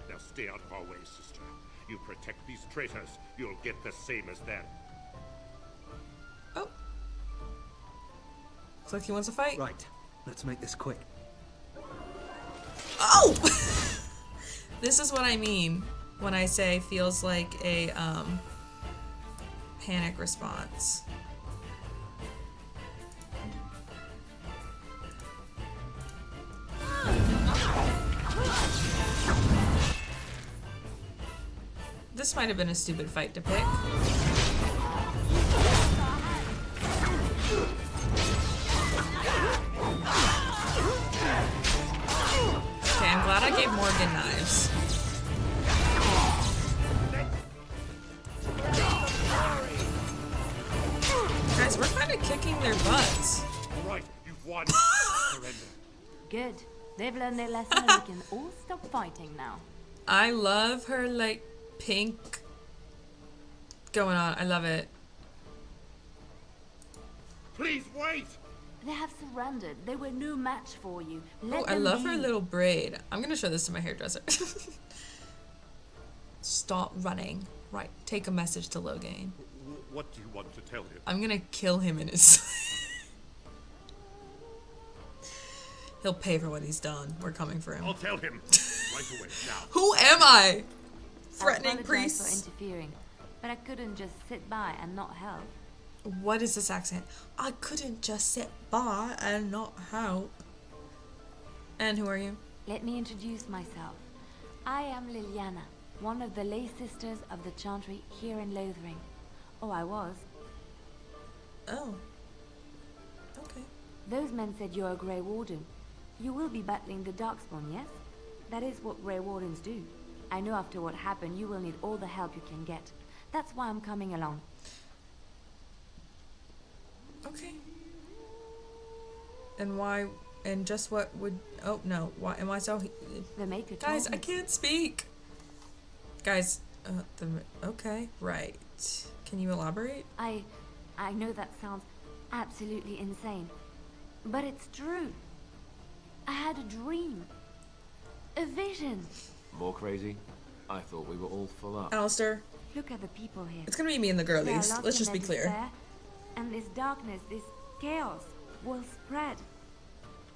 Now stay out of our way, sister. You protect these traitors, you'll get the same as them. Oh. Looks like he wants to fight. Right. Let's make this quick. Oh! This is what I mean when I say feels like a panic response. This might have been a stupid fight to pick. Okay, I'm glad I gave Morgan knives. Guys, we're kind of kicking their butts. All right, you've won. Surrender. Good. They've learned their lesson and we can all stop fighting now. I love her, like, pink going on. I love it. Please wait! They have surrendered. They were no match for you. Oh, I love her little braid. I'm gonna show this to my hairdresser. Stop running. Right, take a message to Logain. What do you want to tell him? I'm gonna kill him in his... He'll pay for what he's done. We're coming for him. I'll tell him right away, now. Who am I? Threatening priests. priests? For interfering, but I couldn't just sit by and not help. What is this accent? I couldn't just sit by and not help. And who are you? Let me introduce myself. I am Liliana, one of the lay sisters of the Chantry here in Lothering. Oh, I was. Oh. Okay. Those men said you're a Grey Warden. You will be battling the Darkspawn, yes? That is what Grey Wardens do. I know after what happened, you will need all the help you can get. That's why I'm coming along. Okay. And why? And just what would? Oh no! Why am I so? The Maker. Guys, I can't speak. Guys, okay, right. Can you elaborate? I know that sounds absolutely insane, but it's true. I had a dream, a vision. More crazy? I thought we were all full up. Alistair, Look at the people here. it's gonna be me and the They are girlies. lost Let's in just be their clear. despair, and this darkness, this chaos, will spread.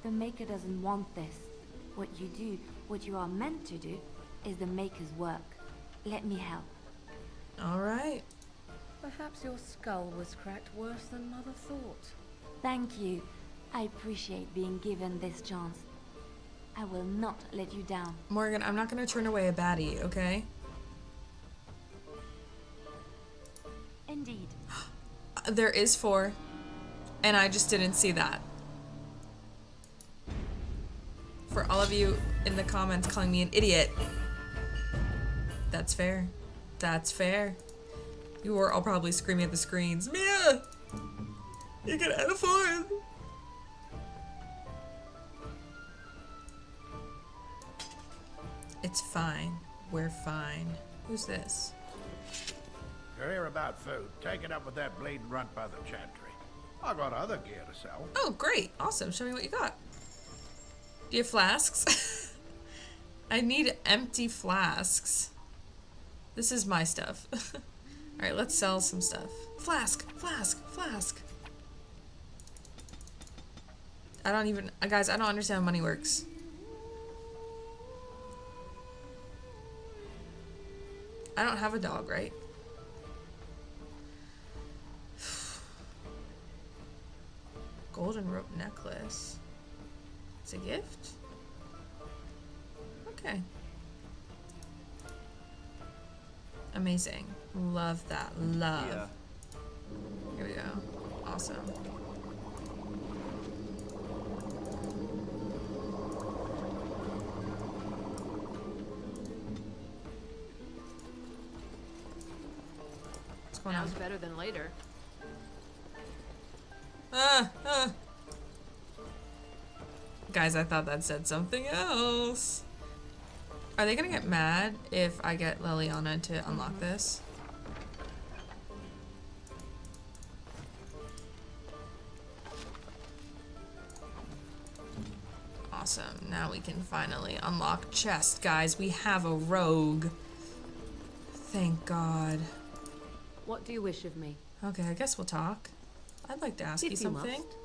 The Maker doesn't want this. What you do, what you are meant to do, is the Maker's work. Let me help. Alright. Perhaps your skull was cracked worse than Mother thought. Thank you. I appreciate being given this chance. I will not let you down. Morgan, I'm not gonna turn away a baddie, okay? Indeed. There is 4. And I just didn't see that. For all of you in the comments calling me an idiot. That's fair. That's fair. You were all probably screaming at the screens. Mia! You can add a 4th! It's fine. We're fine. Who's this? You're here about food. Take it up with that bleeding runt by the chantry. I got other gear to sell. Oh, great. Awesome. Show me what you got. Do you have flasks? I need empty flasks. This is my stuff. Alright, let's sell some stuff. Flask! Flask! Flask! I don't even... guys, I don't understand how money works. I don't have a dog, right? Golden rope necklace. It's a gift? Okay. Amazing. Love that. Love. Yeah. Here we go. Awesome. What's going on? Now's better than later. Guys, I thought that said something else. Are they gonna get mad if I get Liliana to unlock this? Awesome. Now we can finally unlock chest, guys. We have a rogue. Thank God. What do you wish of me? Okay, I guess we'll talk. I'd like to ask you If you something. must.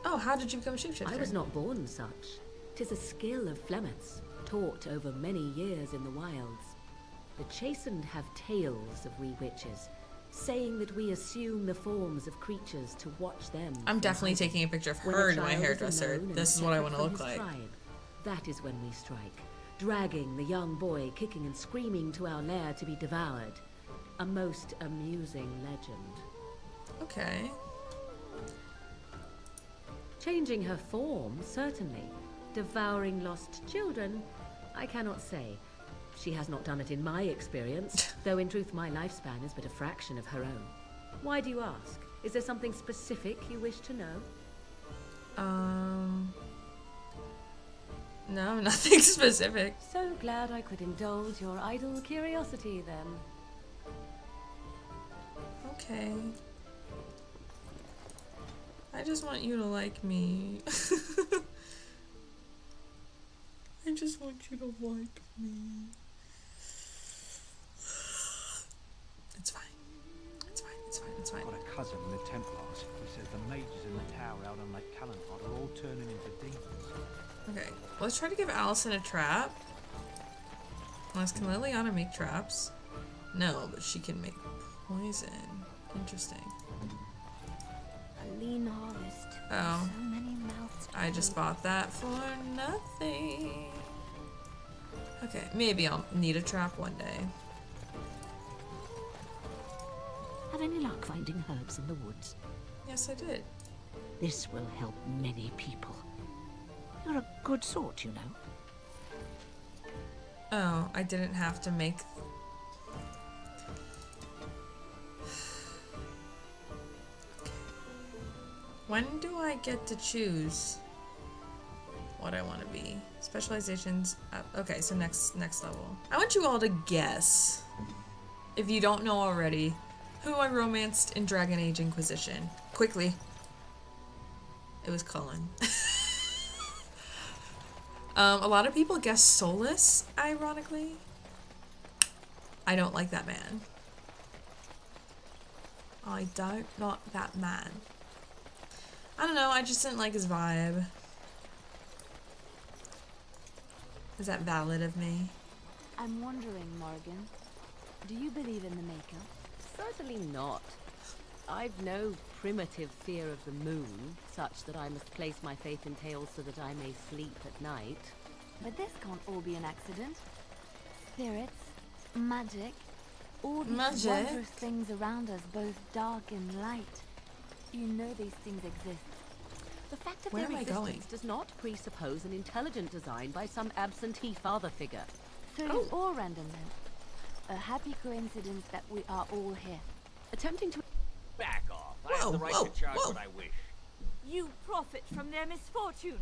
Oh, how did you become a shapeshifter? I was not born such. 'Tis a skill of Flemeth's, taught over many years in the wilds. The chastened have tales of we witches, saying that we assume the forms of creatures to watch them. I'm definitely taking a picture of her to my hairdresser. This is what I want to look like. Tribe, that is when we strike, dragging the young boy kicking and screaming to our lair to be devoured. A most amusing legend. Okay. Changing her form, certainly. Devouring lost children, I cannot say. She has not done it in my experience, though in truth my lifespan is but a fraction of her own. Why do you ask? Is there something specific you wish to know? No, nothing specific. So glad I could indulge your idle curiosity then. Okay. I just want you to like me. I just want you to like me. It's fine. It's fine. It's fine. It's fine. I've got a cousin in the Templars who says the mages in the tower out on Lake Callanhart are all turning into demons. Okay, let's try to give Allison a trap. Unless, can Liliana make traps? No, but she can make poison. Interesting. A lean harvest. Oh. So many mouths. I just bought that for nothing. Okay, maybe I'll need a trap one day. Have any luck finding herbs in the woods? Yes, I did. This will help many people. You're a good sort, you know. Oh, I didn't have to make... When do I get to choose what I want to be? Specializations up. Okay, so next level. I want you all to guess, if you don't know already, who I romanced in Dragon Age Inquisition. Quickly. It was Cullen. A lot of people guess Solus, ironically. I don't like that man. I don't like that man. I don't know, I just didn't like his vibe. Is that valid of me? I'm wondering, Morgan, do you believe in the Maker? Certainly not. I've no primitive fear of the moon, such that I must place my faith in tales so that I may sleep at night. But this can't all be an accident. Spirits, magic, all these wondrous things around us, both dark and light. You know these things exist. The fact of Where their am I existence going? does not presuppose an intelligent design by some absentee father figure. So it is all random then. A happy coincidence that we are all here. Attempting to... Back off. I have the right to charge what I wish. You profit from their misfortune.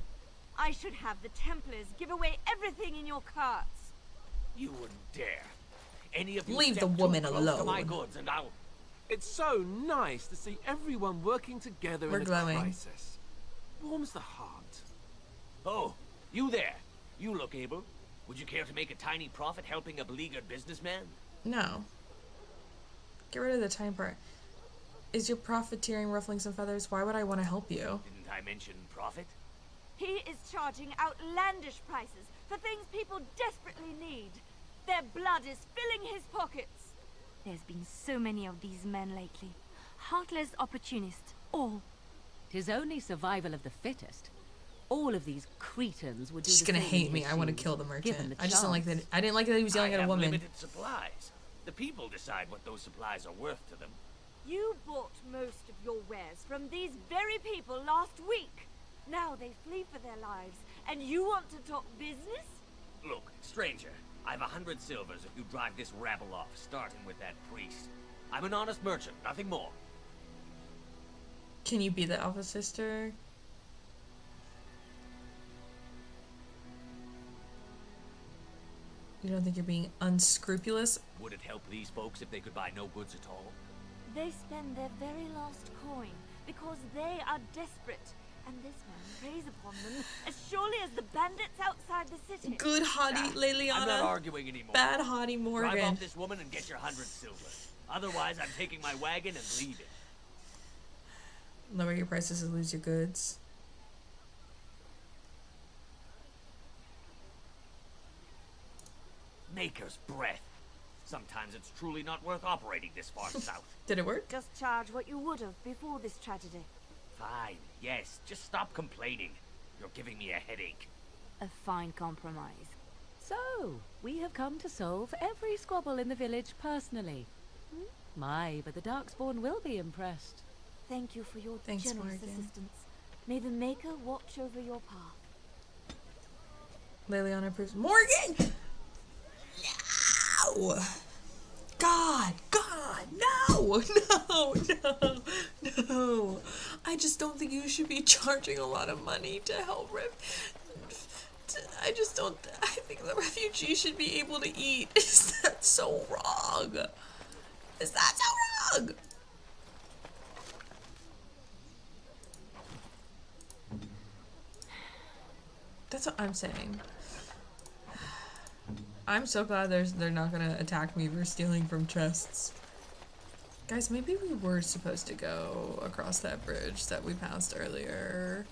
I should have the Templars give away everything in your carts. You wouldn't dare. Any of you Leave step the woman too close to my alone. goods and I'll... It's so nice to see everyone working together We're in a glowing. crisis. Warms the heart. Oh, you there. You look able. Would you care to make a tiny profit helping a beleaguered businessman? No. Get rid of the time part. Is your profiteering ruffling some feathers? Why would I want to help you? Didn't I mention profit? He is charging outlandish prices for things people desperately need. Their blood is filling his pockets. There's been so many of these men lately. Heartless opportunists, all. 'Tis only survival of the fittest. All of these cretins would do She's the gonna same hate in me. his I want to shoes, kill the given merchant. the I just don't like chance. that. I didn't like that he was yelling I at a have woman. limited supplies. The people decide what those supplies are worth to them. You bought most of your wares from these very people last week. Now they flee for their lives, and you want to talk business? Look, stranger, I've 100 silvers if you drive this rabble off, starting with that priest. I'm an honest merchant, nothing more. Can you be the alpha sister? You don't think you're being unscrupulous? Would it help these folks if they could buy no goods at all? They spend their very last coin because they are desperate, and this man preys upon them as surely as the bandits outside the city. Good hottie, Liliana. I'm not arguing anymore. Bad hottie Morgan. Drive off this woman and get your 100 silver. Otherwise, I'm taking my wagon and leaving. Lower your prices and lose your goods. Maker's breath. Sometimes it's truly not worth operating this far south. Did it work? Just charge what you would have before this tragedy. Fine, yes, just stop complaining. You're giving me a headache. A fine compromise. So, we have come to solve every squabble in the village personally. My, but the Darkspawn will be impressed. Thank you for your Thanks, generous Morgan. assistance. May the Maker watch over your path. Liliana approves. Morgan! No! God! No! No! I just don't think you should be charging a lot of money to help I just don't. I think the refugees should be able to eat. Is that so wrong? Is that so wrong? That's what I'm saying. I'm so glad they're not gonna attack me for stealing from chests. Guys, maybe we were supposed to go across that bridge that we passed earlier.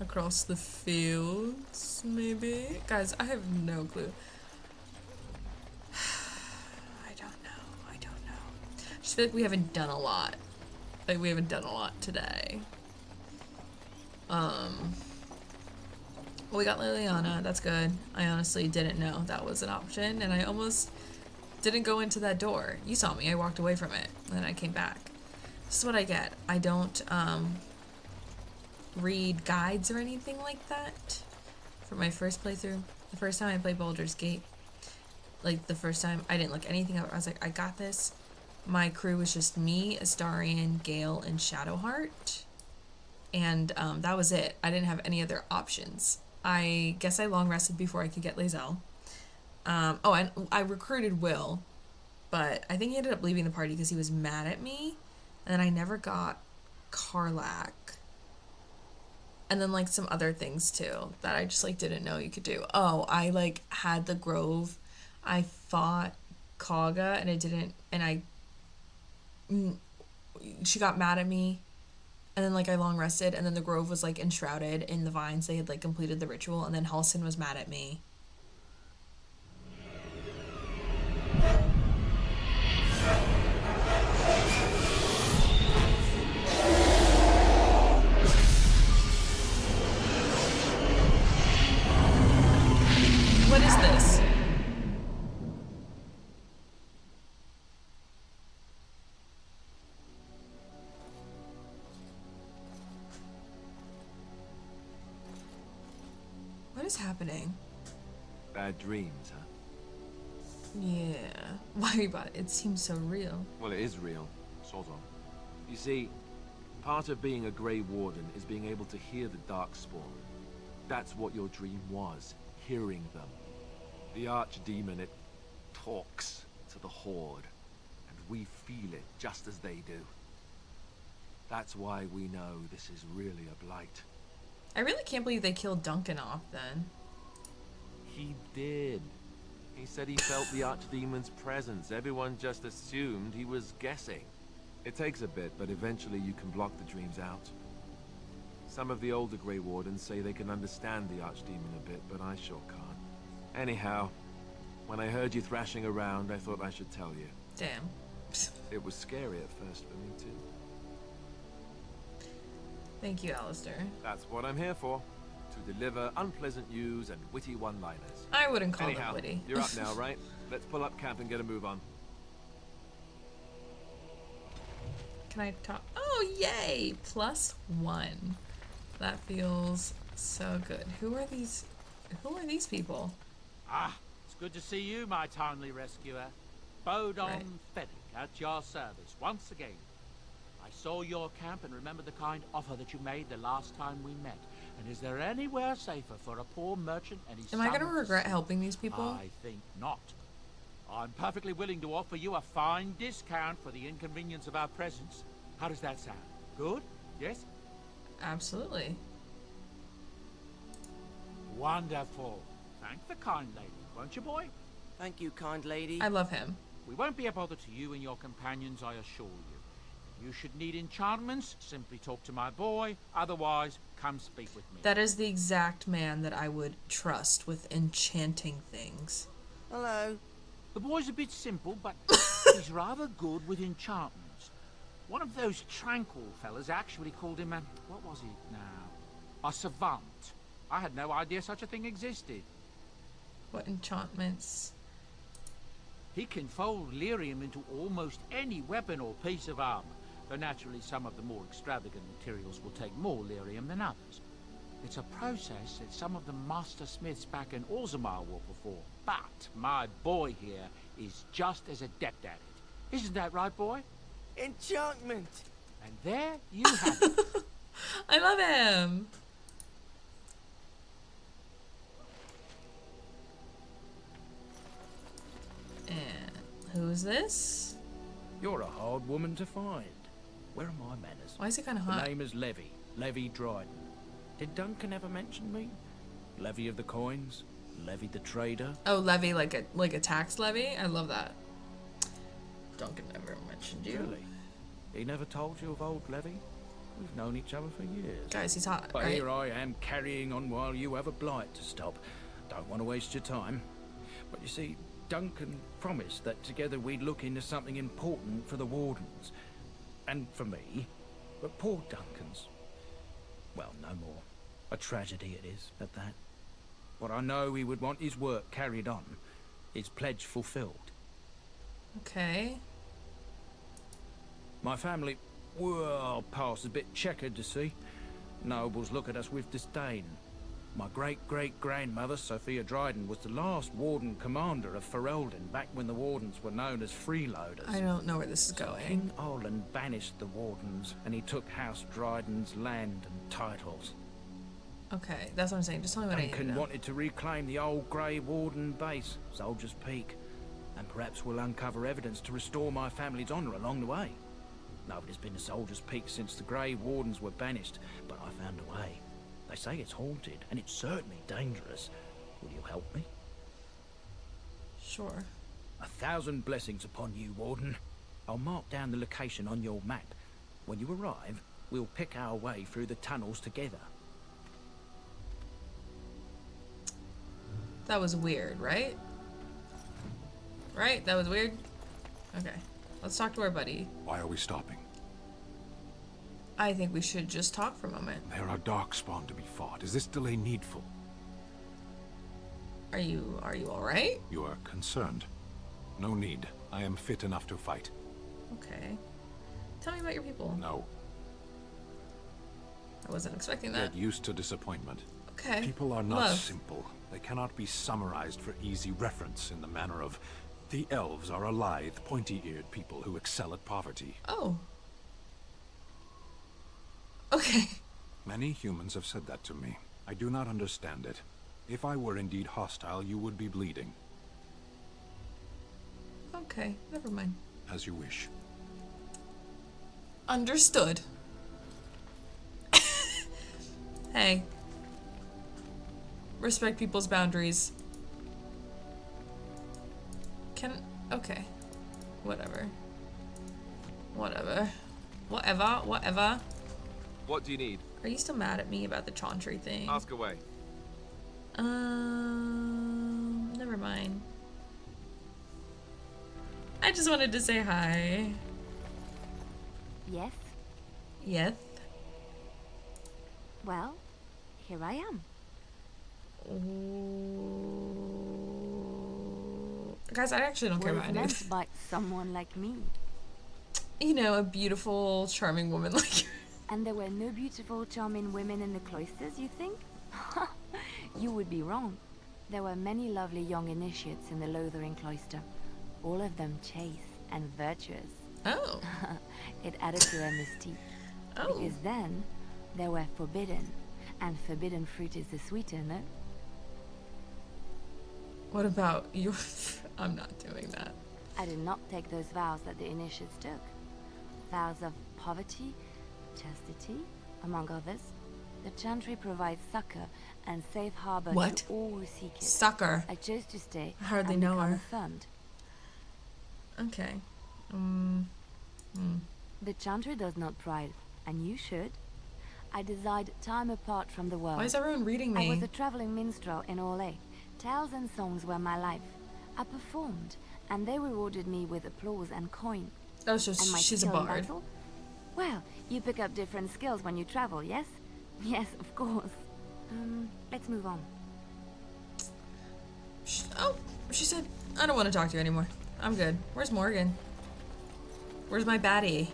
Across the fields, maybe? Guys, I have no clue. I don't know. I just feel like we haven't done a lot. Like, we haven't done a lot today. We got Liliana, that's good. I honestly didn't know that was an option, and I almost didn't go into that door. You saw me, I walked away from it, and then I came back. This is what I get. I don't, read guides or anything like that. For my first playthrough, the first time I played Baldur's Gate, like the first time, I didn't look anything up. I was like, I got this. My crew was just me, Astarion, Gale, and Shadowheart. And that was it. I didn't have any other options. I guess I long rested before I could get Lae'zel. Oh, and I recruited Will, but I think he ended up leaving the party because he was mad at me. And then I never got Karlach. And then like some other things too that I just like didn't know you could do. Oh, I like had the Grove. I fought Kaga and it didn't, and she got mad at me. And then like I long rested and then the Grove was like enshrouded in the vines. They had like completed the ritual and then Halsin was mad at me. What is this? What is happening? Bad dreams, huh? Yeah. Why about it? It seems so real. Well, it is real, sort of. You see, part of being a Grey Warden is being able to hear the Darkspawn. That's what your dream was, hearing them. The Archdemon, it talks to the Horde, and we feel it just as they do. That's why we know this is really a blight. I really can't believe they killed Duncan off then. He did. He said he felt the Archdemon's presence. Everyone just assumed he was guessing. It takes a bit, but eventually you can block the dreams out. Some of the older Grey Wardens say they can understand the Archdemon a bit, but I sure can't. Anyhow, when I heard you thrashing around, I thought I should tell you. Damn. It was scary at first for me, too. Thank you, Alistair. That's what I'm here for. To deliver unpleasant news and witty one-liners. I wouldn't call Anyhow, them witty. You're up now, right? Let's pull up camp and get a move on. Can I talk? Oh, yay! +1. That feels so good. Who are these people? Ah, it's good to see you, my timely rescuer. Bodon Fennick at your service once again. I saw your camp and remember the kind offer that you made the last time we met. And is there anywhere safer for a poor merchant and his Am I going to regret helping these people? I think not. I'm perfectly willing to offer you a fine discount for the inconvenience of our presence. How does that sound? Good? Yes? Absolutely. Wonderful. Thank the kind lady, won't you, boy? Thank you, kind lady. I love him. We won't be a bother to you and your companions, I assure you. If you should need enchantments, simply talk to my boy. Otherwise, come speak with me. That is the exact man that I would trust with enchanting things. Hello. The boy's a bit simple, but he's rather good with enchantments. One of those tranquil fellas actually called him a... what was it now? A savant. I had no idea such a thing existed. What enchantments? He can fold lyrium into almost any weapon or piece of armor, though naturally some of the more extravagant materials will take more lyrium than others. It's a process that some of the master smiths back in Orzammar will perform, but my boy here is just as adept at it. Isn't that right, boy? Enchantment! And there you have it. I love him! And who's this? You're a hard woman to find. Where are my manners? Why is it kind of The hot? name is Levy. Levy Dryden. Did Duncan ever mention me? Levy of the coins? Levy the trader? Oh, levy, like a tax levy? I love that. Duncan never mentioned you. Really? He never told you of old Levy? We've known each other for years. Guys, he's hot, But right? here I am carrying on while you have a blight to stop. Don't want to waste your time. But you see, Duncan promised that together we'd look into something important for the Wardens. And for me. But poor Duncan's... well, no more. A tragedy it is, at that. But I know he would want his work carried on. His pledge fulfilled. Okay. My family, well, past a bit checkered to see. Nobles look at us with disdain. My great-great-grandmother, Sophia Dryden, was the last Warden Commander of Ferelden back when the Wardens were known as freeloaders. I don't know where this is going. King Olin banished the Wardens, and he took House Dryden's land and titles. Okay, that's what I'm saying. Just tell me what I need to Duncan know. wanted to reclaim the old Grey Warden base, Soldier's Peak, and perhaps we'll uncover evidence to restore my family's honour along the way. Nobody's been to Soldier's Peak since the Grey Wardens were banished, but I found a way. They say it's haunted, and it's certainly dangerous. Will you help me? Sure. 1,000 blessings upon you, Warden. I'll mark down the location on your map. When you arrive, we'll pick our way through the tunnels together. That was weird, right? Right? That was weird? Okay. Let's talk to our buddy. Why are we stopping? I think we should just talk for a moment. There are darkspawn to be fought. Is this delay needful? Are you alright? You are concerned. No need. I am fit enough to fight. Okay. Tell me about your people. No. I wasn't expecting that. Get used to disappointment. Okay. People are not Love. simple. They cannot be summarized for easy reference in the manner of the elves are a lithe, pointy-eared people who excel at poverty. Oh. Okay. Many humans have said that to me. I do not understand it. If I were indeed hostile, you would be bleeding. Okay, never mind. As you wish. Understood. Hey. Respect people's boundaries. Okay. Whatever. Whatever. What do you need? Are you still mad at me about the Chauntry thing? Ask away. Never mind. I just wanted to say hi. Yes? Yes? Well, here I am. Guys, I actually don't care about any of meant this. by someone like me. You know, a beautiful, charming woman like you. And there were no beautiful, charming women in the cloisters, you think? You would be wrong. There were many lovely young initiates in the Lothering cloister. All of them chaste and virtuous. Oh. It added to their mystique. Oh. Because then, they were forbidden. And forbidden fruit is the sweeter, no? What about your... I'm not doing that. I did not take those vows that the initiates took. Vows of poverty, chastity, among others. The Chantry provides succor and safe harbor What? to all who seek it. Succor? I chose to stay. I hardly and know become her. affirmed. Okay. The Chantry does not pride, and you should. I desired time apart from the world. Why is everyone reading me? I was a traveling minstrel in Orlais. Tales and songs were my life. I performed, and they rewarded me with applause and coin. Oh, so And my she's a skill in bard. battle? Well, you pick up different skills when you travel, yes? Yes, of course. Let's move on. Oh, she said, I don't want to talk to you anymore. I'm good. Where's Morgan? Where's my baddie?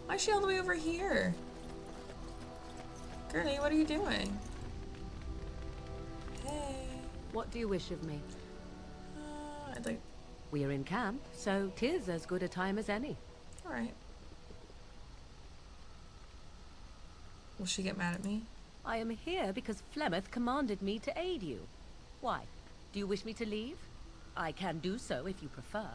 Why is she all the way over here? Girlie, what are you doing? Hey. What do you wish of me? I'd like... We're in camp, so 'tis as good a time as any. Alright. Will she get mad at me? I am here because Flemeth commanded me to aid you. Why? Do you wish me to leave? I can do so if you prefer.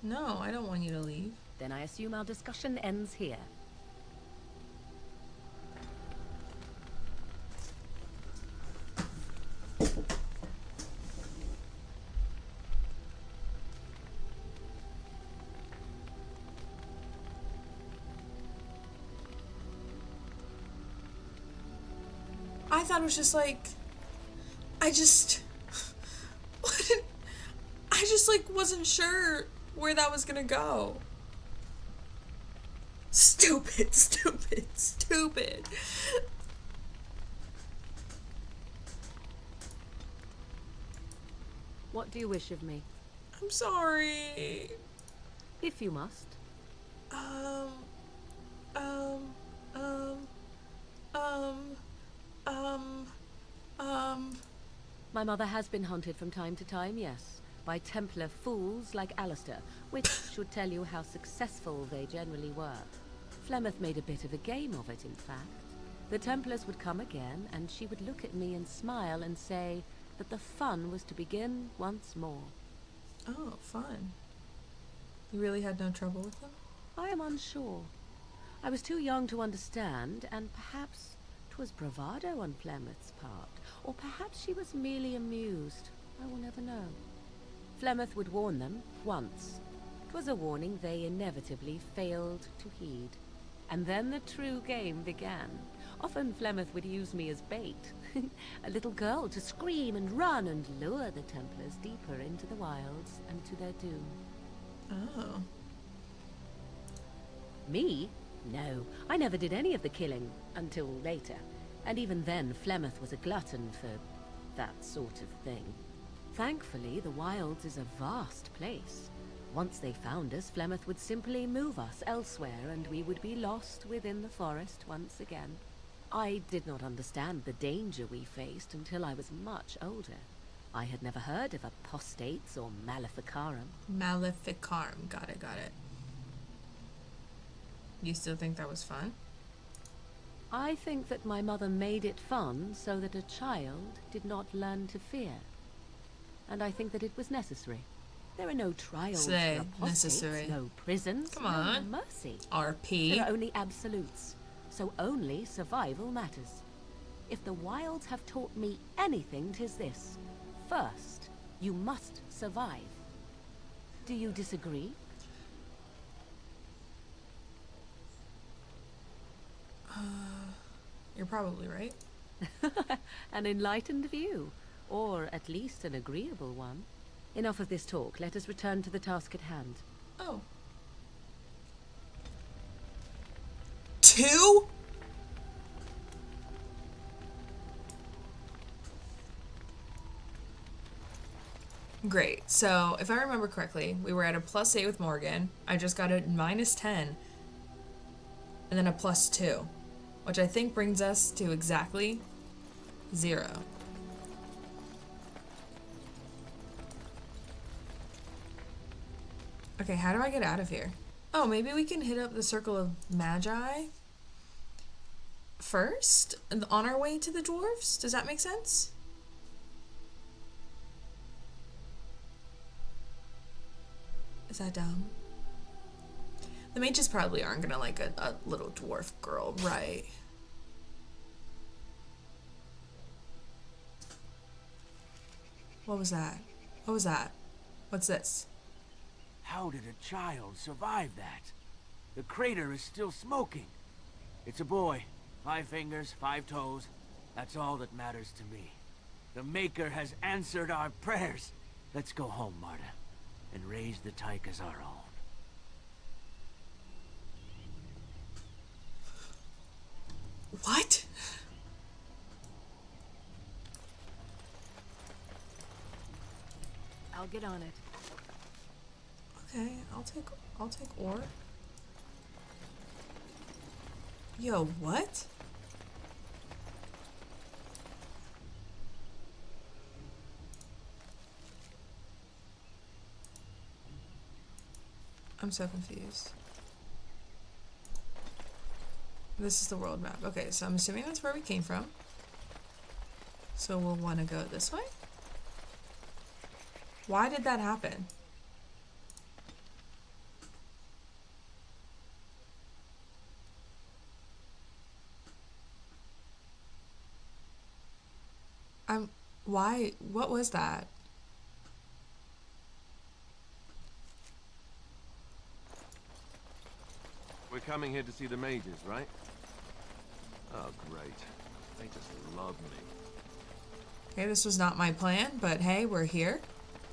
No, I don't want you to leave. Then I assume our discussion ends here. I thought it was just like... I just like wasn't sure where that was gonna go. Stupid. What do you wish of me? I'm sorry. If you must. My mother has been hunted from time to time, yes, by Templar fools like Alistair, which should tell you how successful they generally were. Flemeth made a bit of a game of it, in fact. The Templars would come again, and she would look at me and smile and say that the fun was to begin once more. Oh, fun. You really had no trouble with them? I am unsure. I was too young to understand, and perhaps was bravado on Flemeth's part, or perhaps she was merely amused. I will never know. Flemeth would warn them once. It was a warning they inevitably failed to heed. And then the true game began. Often Flemeth would use me as bait. A little girl to scream and run and lure the Templars deeper into the wilds and to their doom. Oh. Me? No, I never did any of the killing until later. And even then, Flemeth was a glutton for that sort of thing. Thankfully, the wilds is a vast place. Once they found us, Flemeth would simply move us elsewhere and we would be lost within the forest once again. I did not understand the danger we faced until I was much older. I had never heard of apostates or maleficarum. Maleficarum, got it. You still think that was fun? I think that my mother made it fun so that a child did not learn to fear. And I think that it was necessary. There are no trials for apostates, necessary. No prisons, Come on. no mercy. RP. There are only absolutes, so only survival matters. If the wilds have taught me anything, 'tis this. First, you must survive. Do you disagree? You're probably right. An enlightened view, or at least an agreeable one. Enough of this talk. Let us return to the task at hand. Oh. 2? Great. So, if I remember correctly, we were at a +8 with Morgan. I just got a -10. And then a +2. Which I think brings us to exactly 0. Okay, how do I get out of here? Oh, maybe we can hit up the Circle of Magi first? On our way to the dwarves? Does that make sense? Is that dumb? The mages probably aren't gonna like a little dwarf girl, right? What was that? What was that? What's this? How did a child survive that? The crater is still smoking. It's a boy. 5 fingers, 5 toes. That's all that matters to me. The Maker has answered our prayers. Let's go home, Marta, and raise the tyke as our own. What? I'll get on it. Okay, I'll take ore. Yo, what? I'm so confused. This is the world map. Okay, so I'm assuming that's where we came from. So we'll want to go this way? Why did that happen? Why? What was that? We're coming here to see the mages, right? Oh, great. They just love me. Okay, this was not my plan, but hey, we're here.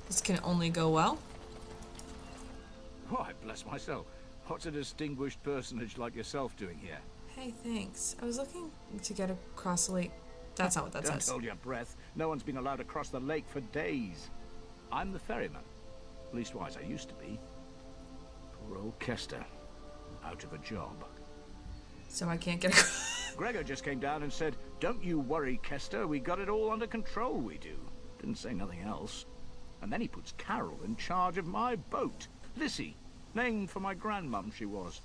This can only go well. Why, bless myself. What's a distinguished personage like yourself doing here? Hey, thanks. I was looking to get across the lake. That's not what that says. Don't hold your breath. No one's been allowed across the lake for days. I'm the ferryman. Leastwise, I used to be. Poor old Kester. Out of a job. So I can't get across. Gregor just came down and said, "Don't you worry, Kester. We got it all under control, we do." Didn't say nothing else. And then he puts Carol in charge of my boat. Lissy. Named for my grandmum, she was.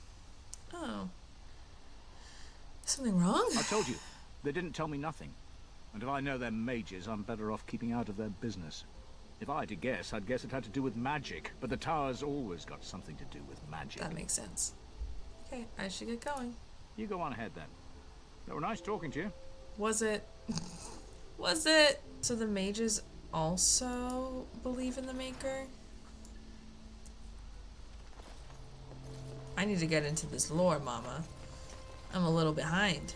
Oh. Something wrong? I told you. They didn't tell me nothing. And if I know they're mages, I'm better off keeping out of their business. If I had to guess, I'd guess it had to do with magic. But the tower's always got something to do with magic. That makes sense. Okay, I should get going. You go on ahead then. They were nice talking to you. Was it? Was it? So the mages also believe in the Maker? I need to get into this lore, mama. I'm a little behind.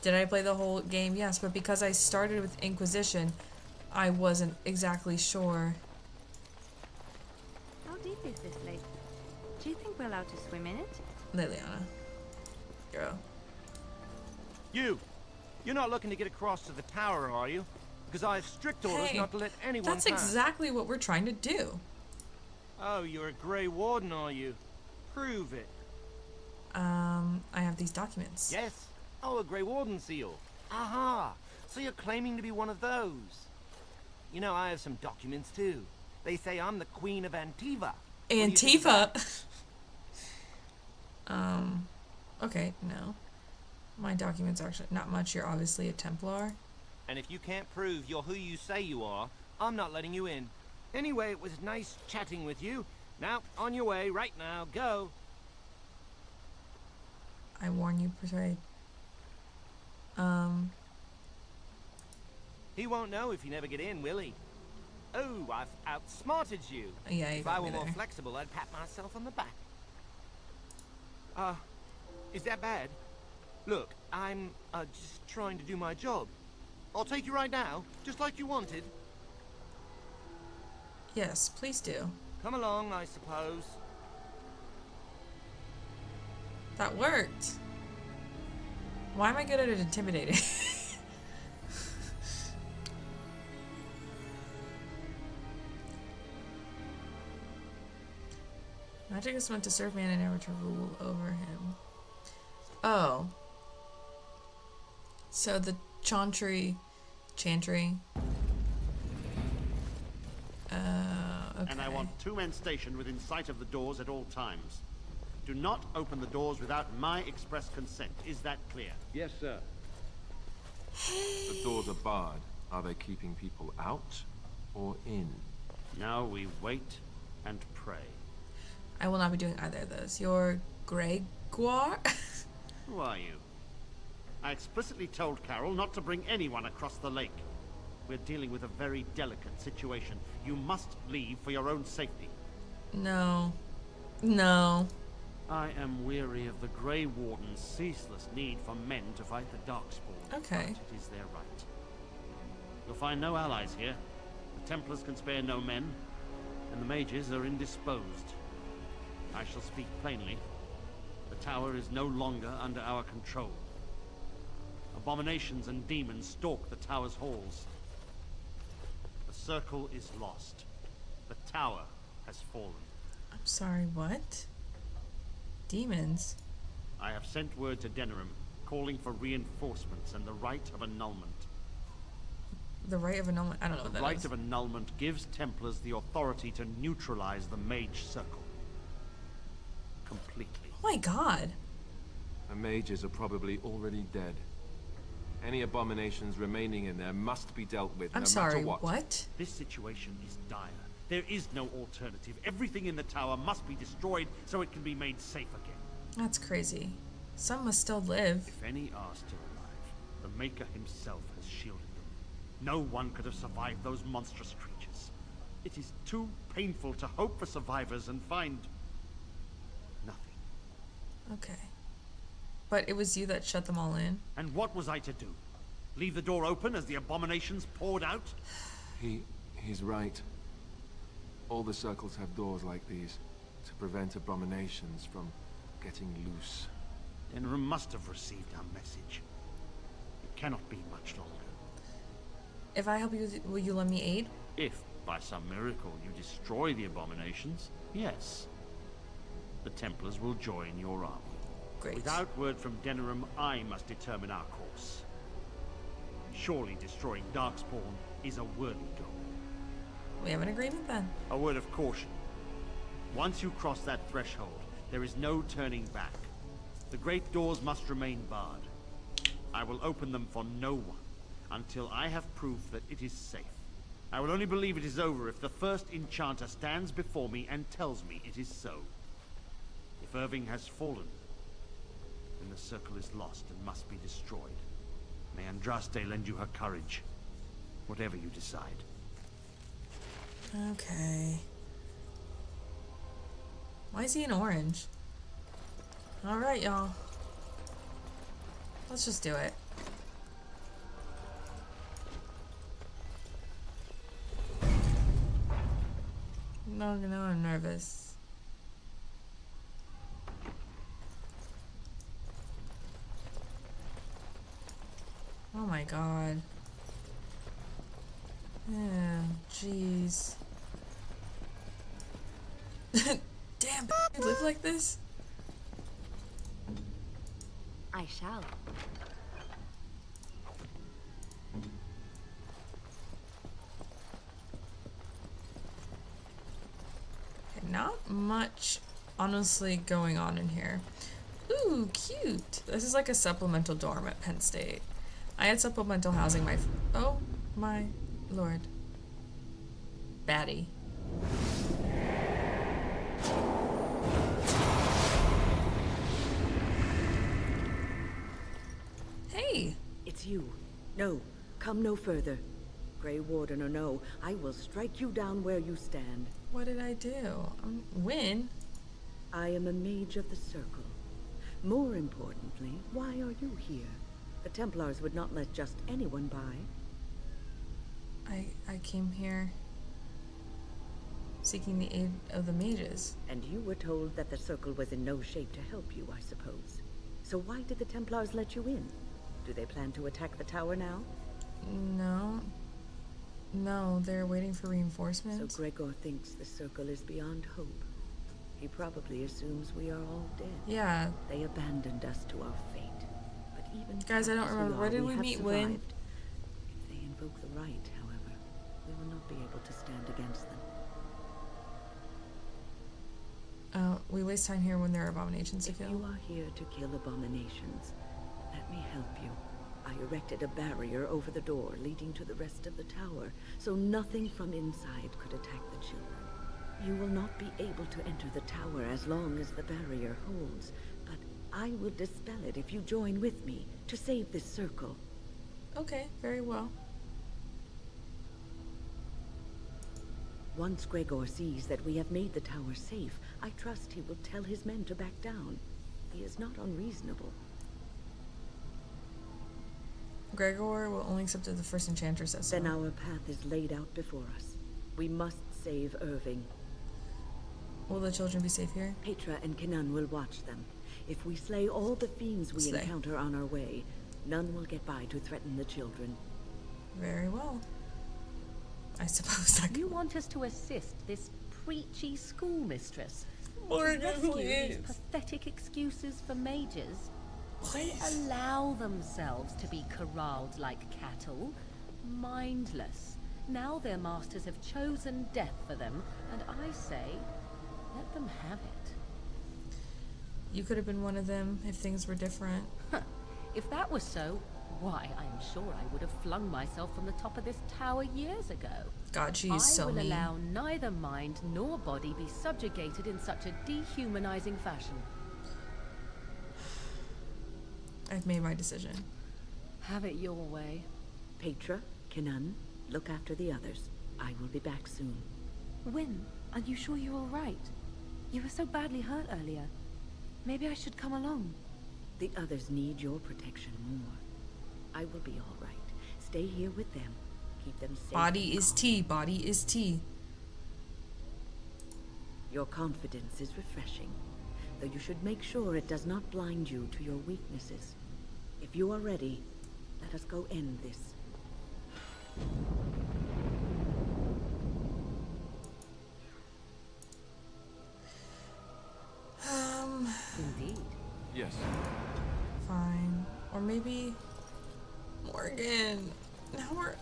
Did I play the whole game? Yes, but because I started with Inquisition, I wasn't exactly sure. How deep is this lake? Do you think we're allowed to swim in it? Liliana. Girl. You're not looking to get across to the tower, are you? Because I have strict orders Hey, not to let anyone that's pass. exactly what we're trying to do. Oh, you're a Grey Warden, are you? Prove it. I have these documents. Yes. Oh, a Grey Warden seal. Aha. So you're claiming to be one of those. You know, I have some documents too. They say I'm the Queen of Antiva. Antifa? Okay, no. My documents are actually not much. You're obviously a Templar. And if you can't prove you're who you say you are, I'm not letting you in. Anyway, it was nice chatting with you. Now, on your way, right now, go. I warn you, persuade. He won't know if you never get in, will he? Oh, I've outsmarted you. Yeah, you if got I were me more there. flexible, I'd pat myself on the back. Is that bad? Look, I'm just trying to do my job. I'll take you right now, just like you wanted. Yes, please do. Come along, I suppose. That worked. Why am I good at it intimidating? Magic is meant to serve man and never to rule over him. Oh. So the Chantry. Okay. And I want 2 men stationed within sight of the doors at all times. Do not open the doors without my express consent. Is that clear? Yes, sir. The doors are barred. Are they keeping people out or in? Now we wait and pray. I will not be doing either of those. You're Gregoire? Who are you? I explicitly told Carol not to bring anyone across the lake. We're dealing with a very delicate situation. You must leave for your own safety. No. No. I am weary of the Grey Warden's ceaseless need for men to fight the Darkspawn. Okay. But it is their right. You'll find no allies here. The Templars can spare no men, and the mages are indisposed. I shall speak plainly. The tower is no longer under our control. Abominations and demons stalk the tower's halls. The circle is lost. The tower has fallen. I'm sorry, what? Demons? I have sent word to Denerim, calling for reinforcements and the right of annulment. The right of annulment? I don't know what The that right is. of annulment gives Templars the authority to neutralize the Mage Circle. Completely. Oh my god. The mages are probably already dead. Any abominations remaining in there must be dealt with, I'm no sorry, matter what. This situation is dire. There is no alternative. Everything in the tower must be destroyed so it can be made safe again. That's crazy. Some must still live. If any are still alive, the Maker himself has shielded them. No one could have survived those monstrous creatures. It is too painful to hope for survivors and find nothing. Okay. But it was you that shut them all in? And what was I to do? Leave the door open as the abominations poured out? He's right. All the circles have doors like these to prevent abominations from getting loose. Denerim must have received our message. It cannot be much longer. If I help you, will you let me aid? If, by some miracle, you destroy the abominations, yes. The Templars will join your army. Great. Without word from Denerim, I must determine our course. Surely destroying Darkspawn is a worthy goal. We have an agreement then. A word of caution. Once you cross that threshold, there is no turning back. The great doors must remain barred. I will open them for no one until I have proof that it is safe. I will only believe it is over if the first enchanter stands before me and tells me it is so. If Irving has fallen, then the circle is lost and must be destroyed. May Andraste lend you her courage. Whatever you decide. Okay. Why is he in orange? Alright, y'all. Let's just do it. No, I'm nervous. Oh my god. Yeah, jeez. Damn, you live like this? I shall. Okay, not much, honestly, going on in here. Ooh, cute. This is like a supplemental dorm at Penn State. I had supplemental housing oh my lord. Batty. Hey! It's you. No, come no further. Grey Warden or no, I will strike you down where you stand. What did I do? Win? I am a mage of the Circle. More importantly, why are you here? The Templars would not let just anyone by. I came here seeking the aid of the mages. And you were told that the Circle was in no shape to help you, I suppose. So why did the Templars let you in? Do they plan to attack the tower now? No. No, they're waiting for reinforcements. So Gregor thinks the Circle is beyond hope. He probably assumes we are all dead. Yeah. They abandoned us to our fate. But even guys, I don't remember. Where did we meet Win? If they invoke the right, however, we will not be able to stand against them. We waste time here when there are abominations to kill. If you are here to kill abominations, let me help you. I erected a barrier over the door leading to the rest of the tower, so nothing from inside could attack the children. You will not be able to enter the tower as long as the barrier holds, but I will dispel it if you join with me to save this circle. Okay, very well. Once Gregor sees that we have made the tower safe, I trust he will tell his men to back down. He is not unreasonable. Gregor will only accept if the first enchanter says so. Then our path is laid out before us. We must save Irving. Will the children be safe here? Petra and Kenan will watch them. If we slay all the fiends we encounter on our way, none will get by to threaten the children. Very well. I suppose I You want us to assist this preachy schoolmistress? Morgan, to rescue please. these pathetic excuses for mages? They allow themselves to be corralled like cattle, mindless. Now their masters have chosen death for them, and I say, let them have it. You could have been one of them if things were different. If that was so, why, I'm sure I would have flung myself from the top of this tower years ago. God, she is so I will mean. allow neither mind nor body be subjugated in such a dehumanizing fashion. I've made my decision. Have it your way. Petra, Kenan, look after the others. I will be back soon. Win, are you sure you're all right? You were so badly hurt earlier. Maybe I should come along. The others need your protection more. I will be all right. Stay here with them. Keep them safe. Body is tea. Body is tea. Your confidence is refreshing, though you should make sure it does not blind you to your weaknesses. If you are ready, let us go end this. Indeed. Yes. Fine. Or maybe... Morgan. Now we're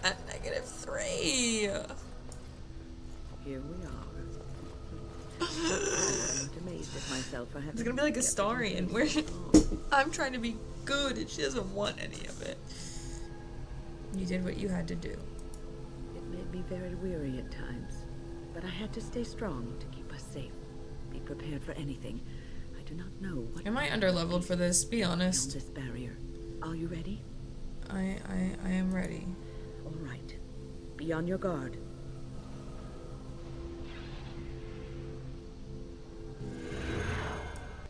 at -3. Here we are. I'm amazed at myself for having... It's gonna be like a Astarion where I'm trying to be good and she doesn't want any of it. You did what you had to do. It made me very weary at times, but I had to stay strong to keep us safe. Be prepared for anything. I do not know what... Am I underleveled for this? Be honest. This barrier. Are you ready? I am ready. All right. Be on your guard.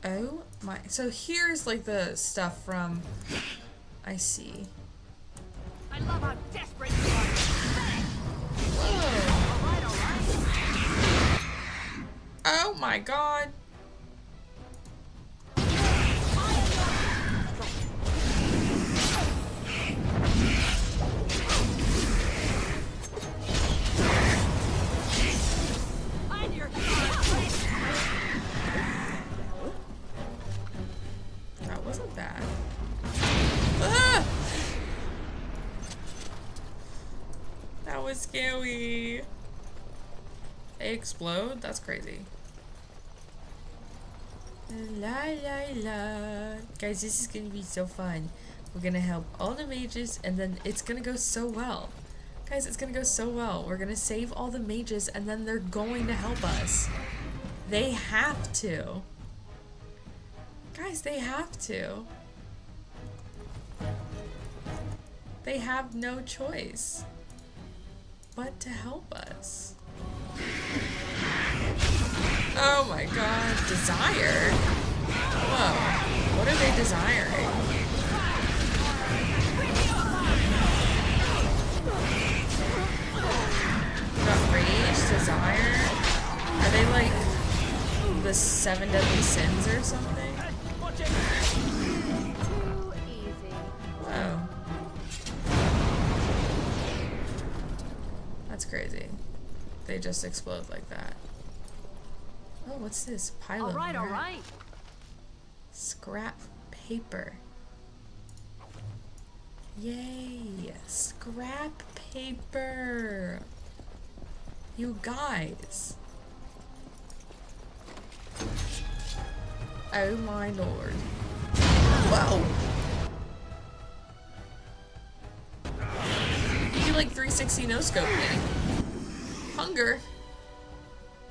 Oh my, so here's like the stuff from, I see. I love how desperate you are. Oh my god. That wasn't bad. Ah! That was scary. They explode? That's crazy. La la la. Guys, this is gonna be so fun. We're gonna help all the mages and then it's gonna go so well. Guys, it's gonna go so well. We're gonna save all the mages and then they're going to help us. They have to. Guys, they have to. They have no choice but to help us. Oh my god, desire? Whoa, what are they desiring? Got rage, desire? Are they like the 7 deadly sins or something? Too easy. Whoa. That's crazy. They just explode like that. Oh, what's this? Pile of All crap. right. Scrap paper. Yay! Scrap paper! You guys! Oh my lord. Whoa! You do like 360 no scope me. Hunger.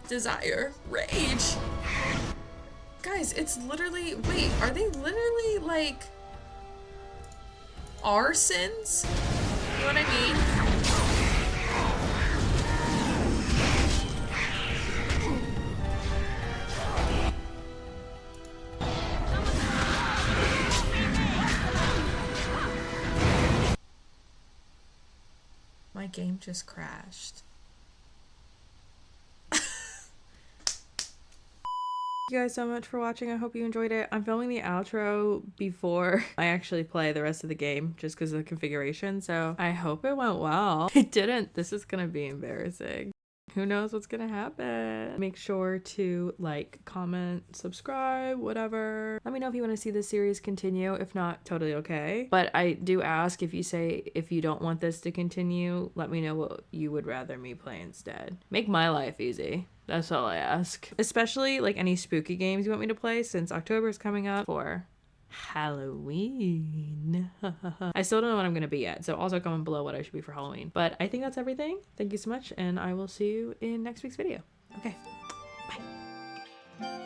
Desire. Rage. Guys, it's literally, wait, are they literally like our sins? You know what I mean? My game just crashed. Thank you guys so much for watching. I hope you enjoyed it. I'm filming the outro before I actually play the rest of the game just because of the configuration, so I hope it went well. It didn't. This is gonna be embarrassing. Who knows what's gonna happen? Make sure to like, comment, subscribe, whatever. Let me know if you want to see this series continue. If not, totally okay. But I do ask, if you don't want this to continue, let me know what you would rather me play instead. Make my life easy. That's all I ask. Especially like any spooky games you want me to play, since October is coming up for Halloween. I still don't know what I'm gonna be yet, so also comment below what I should be for Halloween. But I think that's everything. Thank you so much, and I will see you in next week's video. Okay, bye.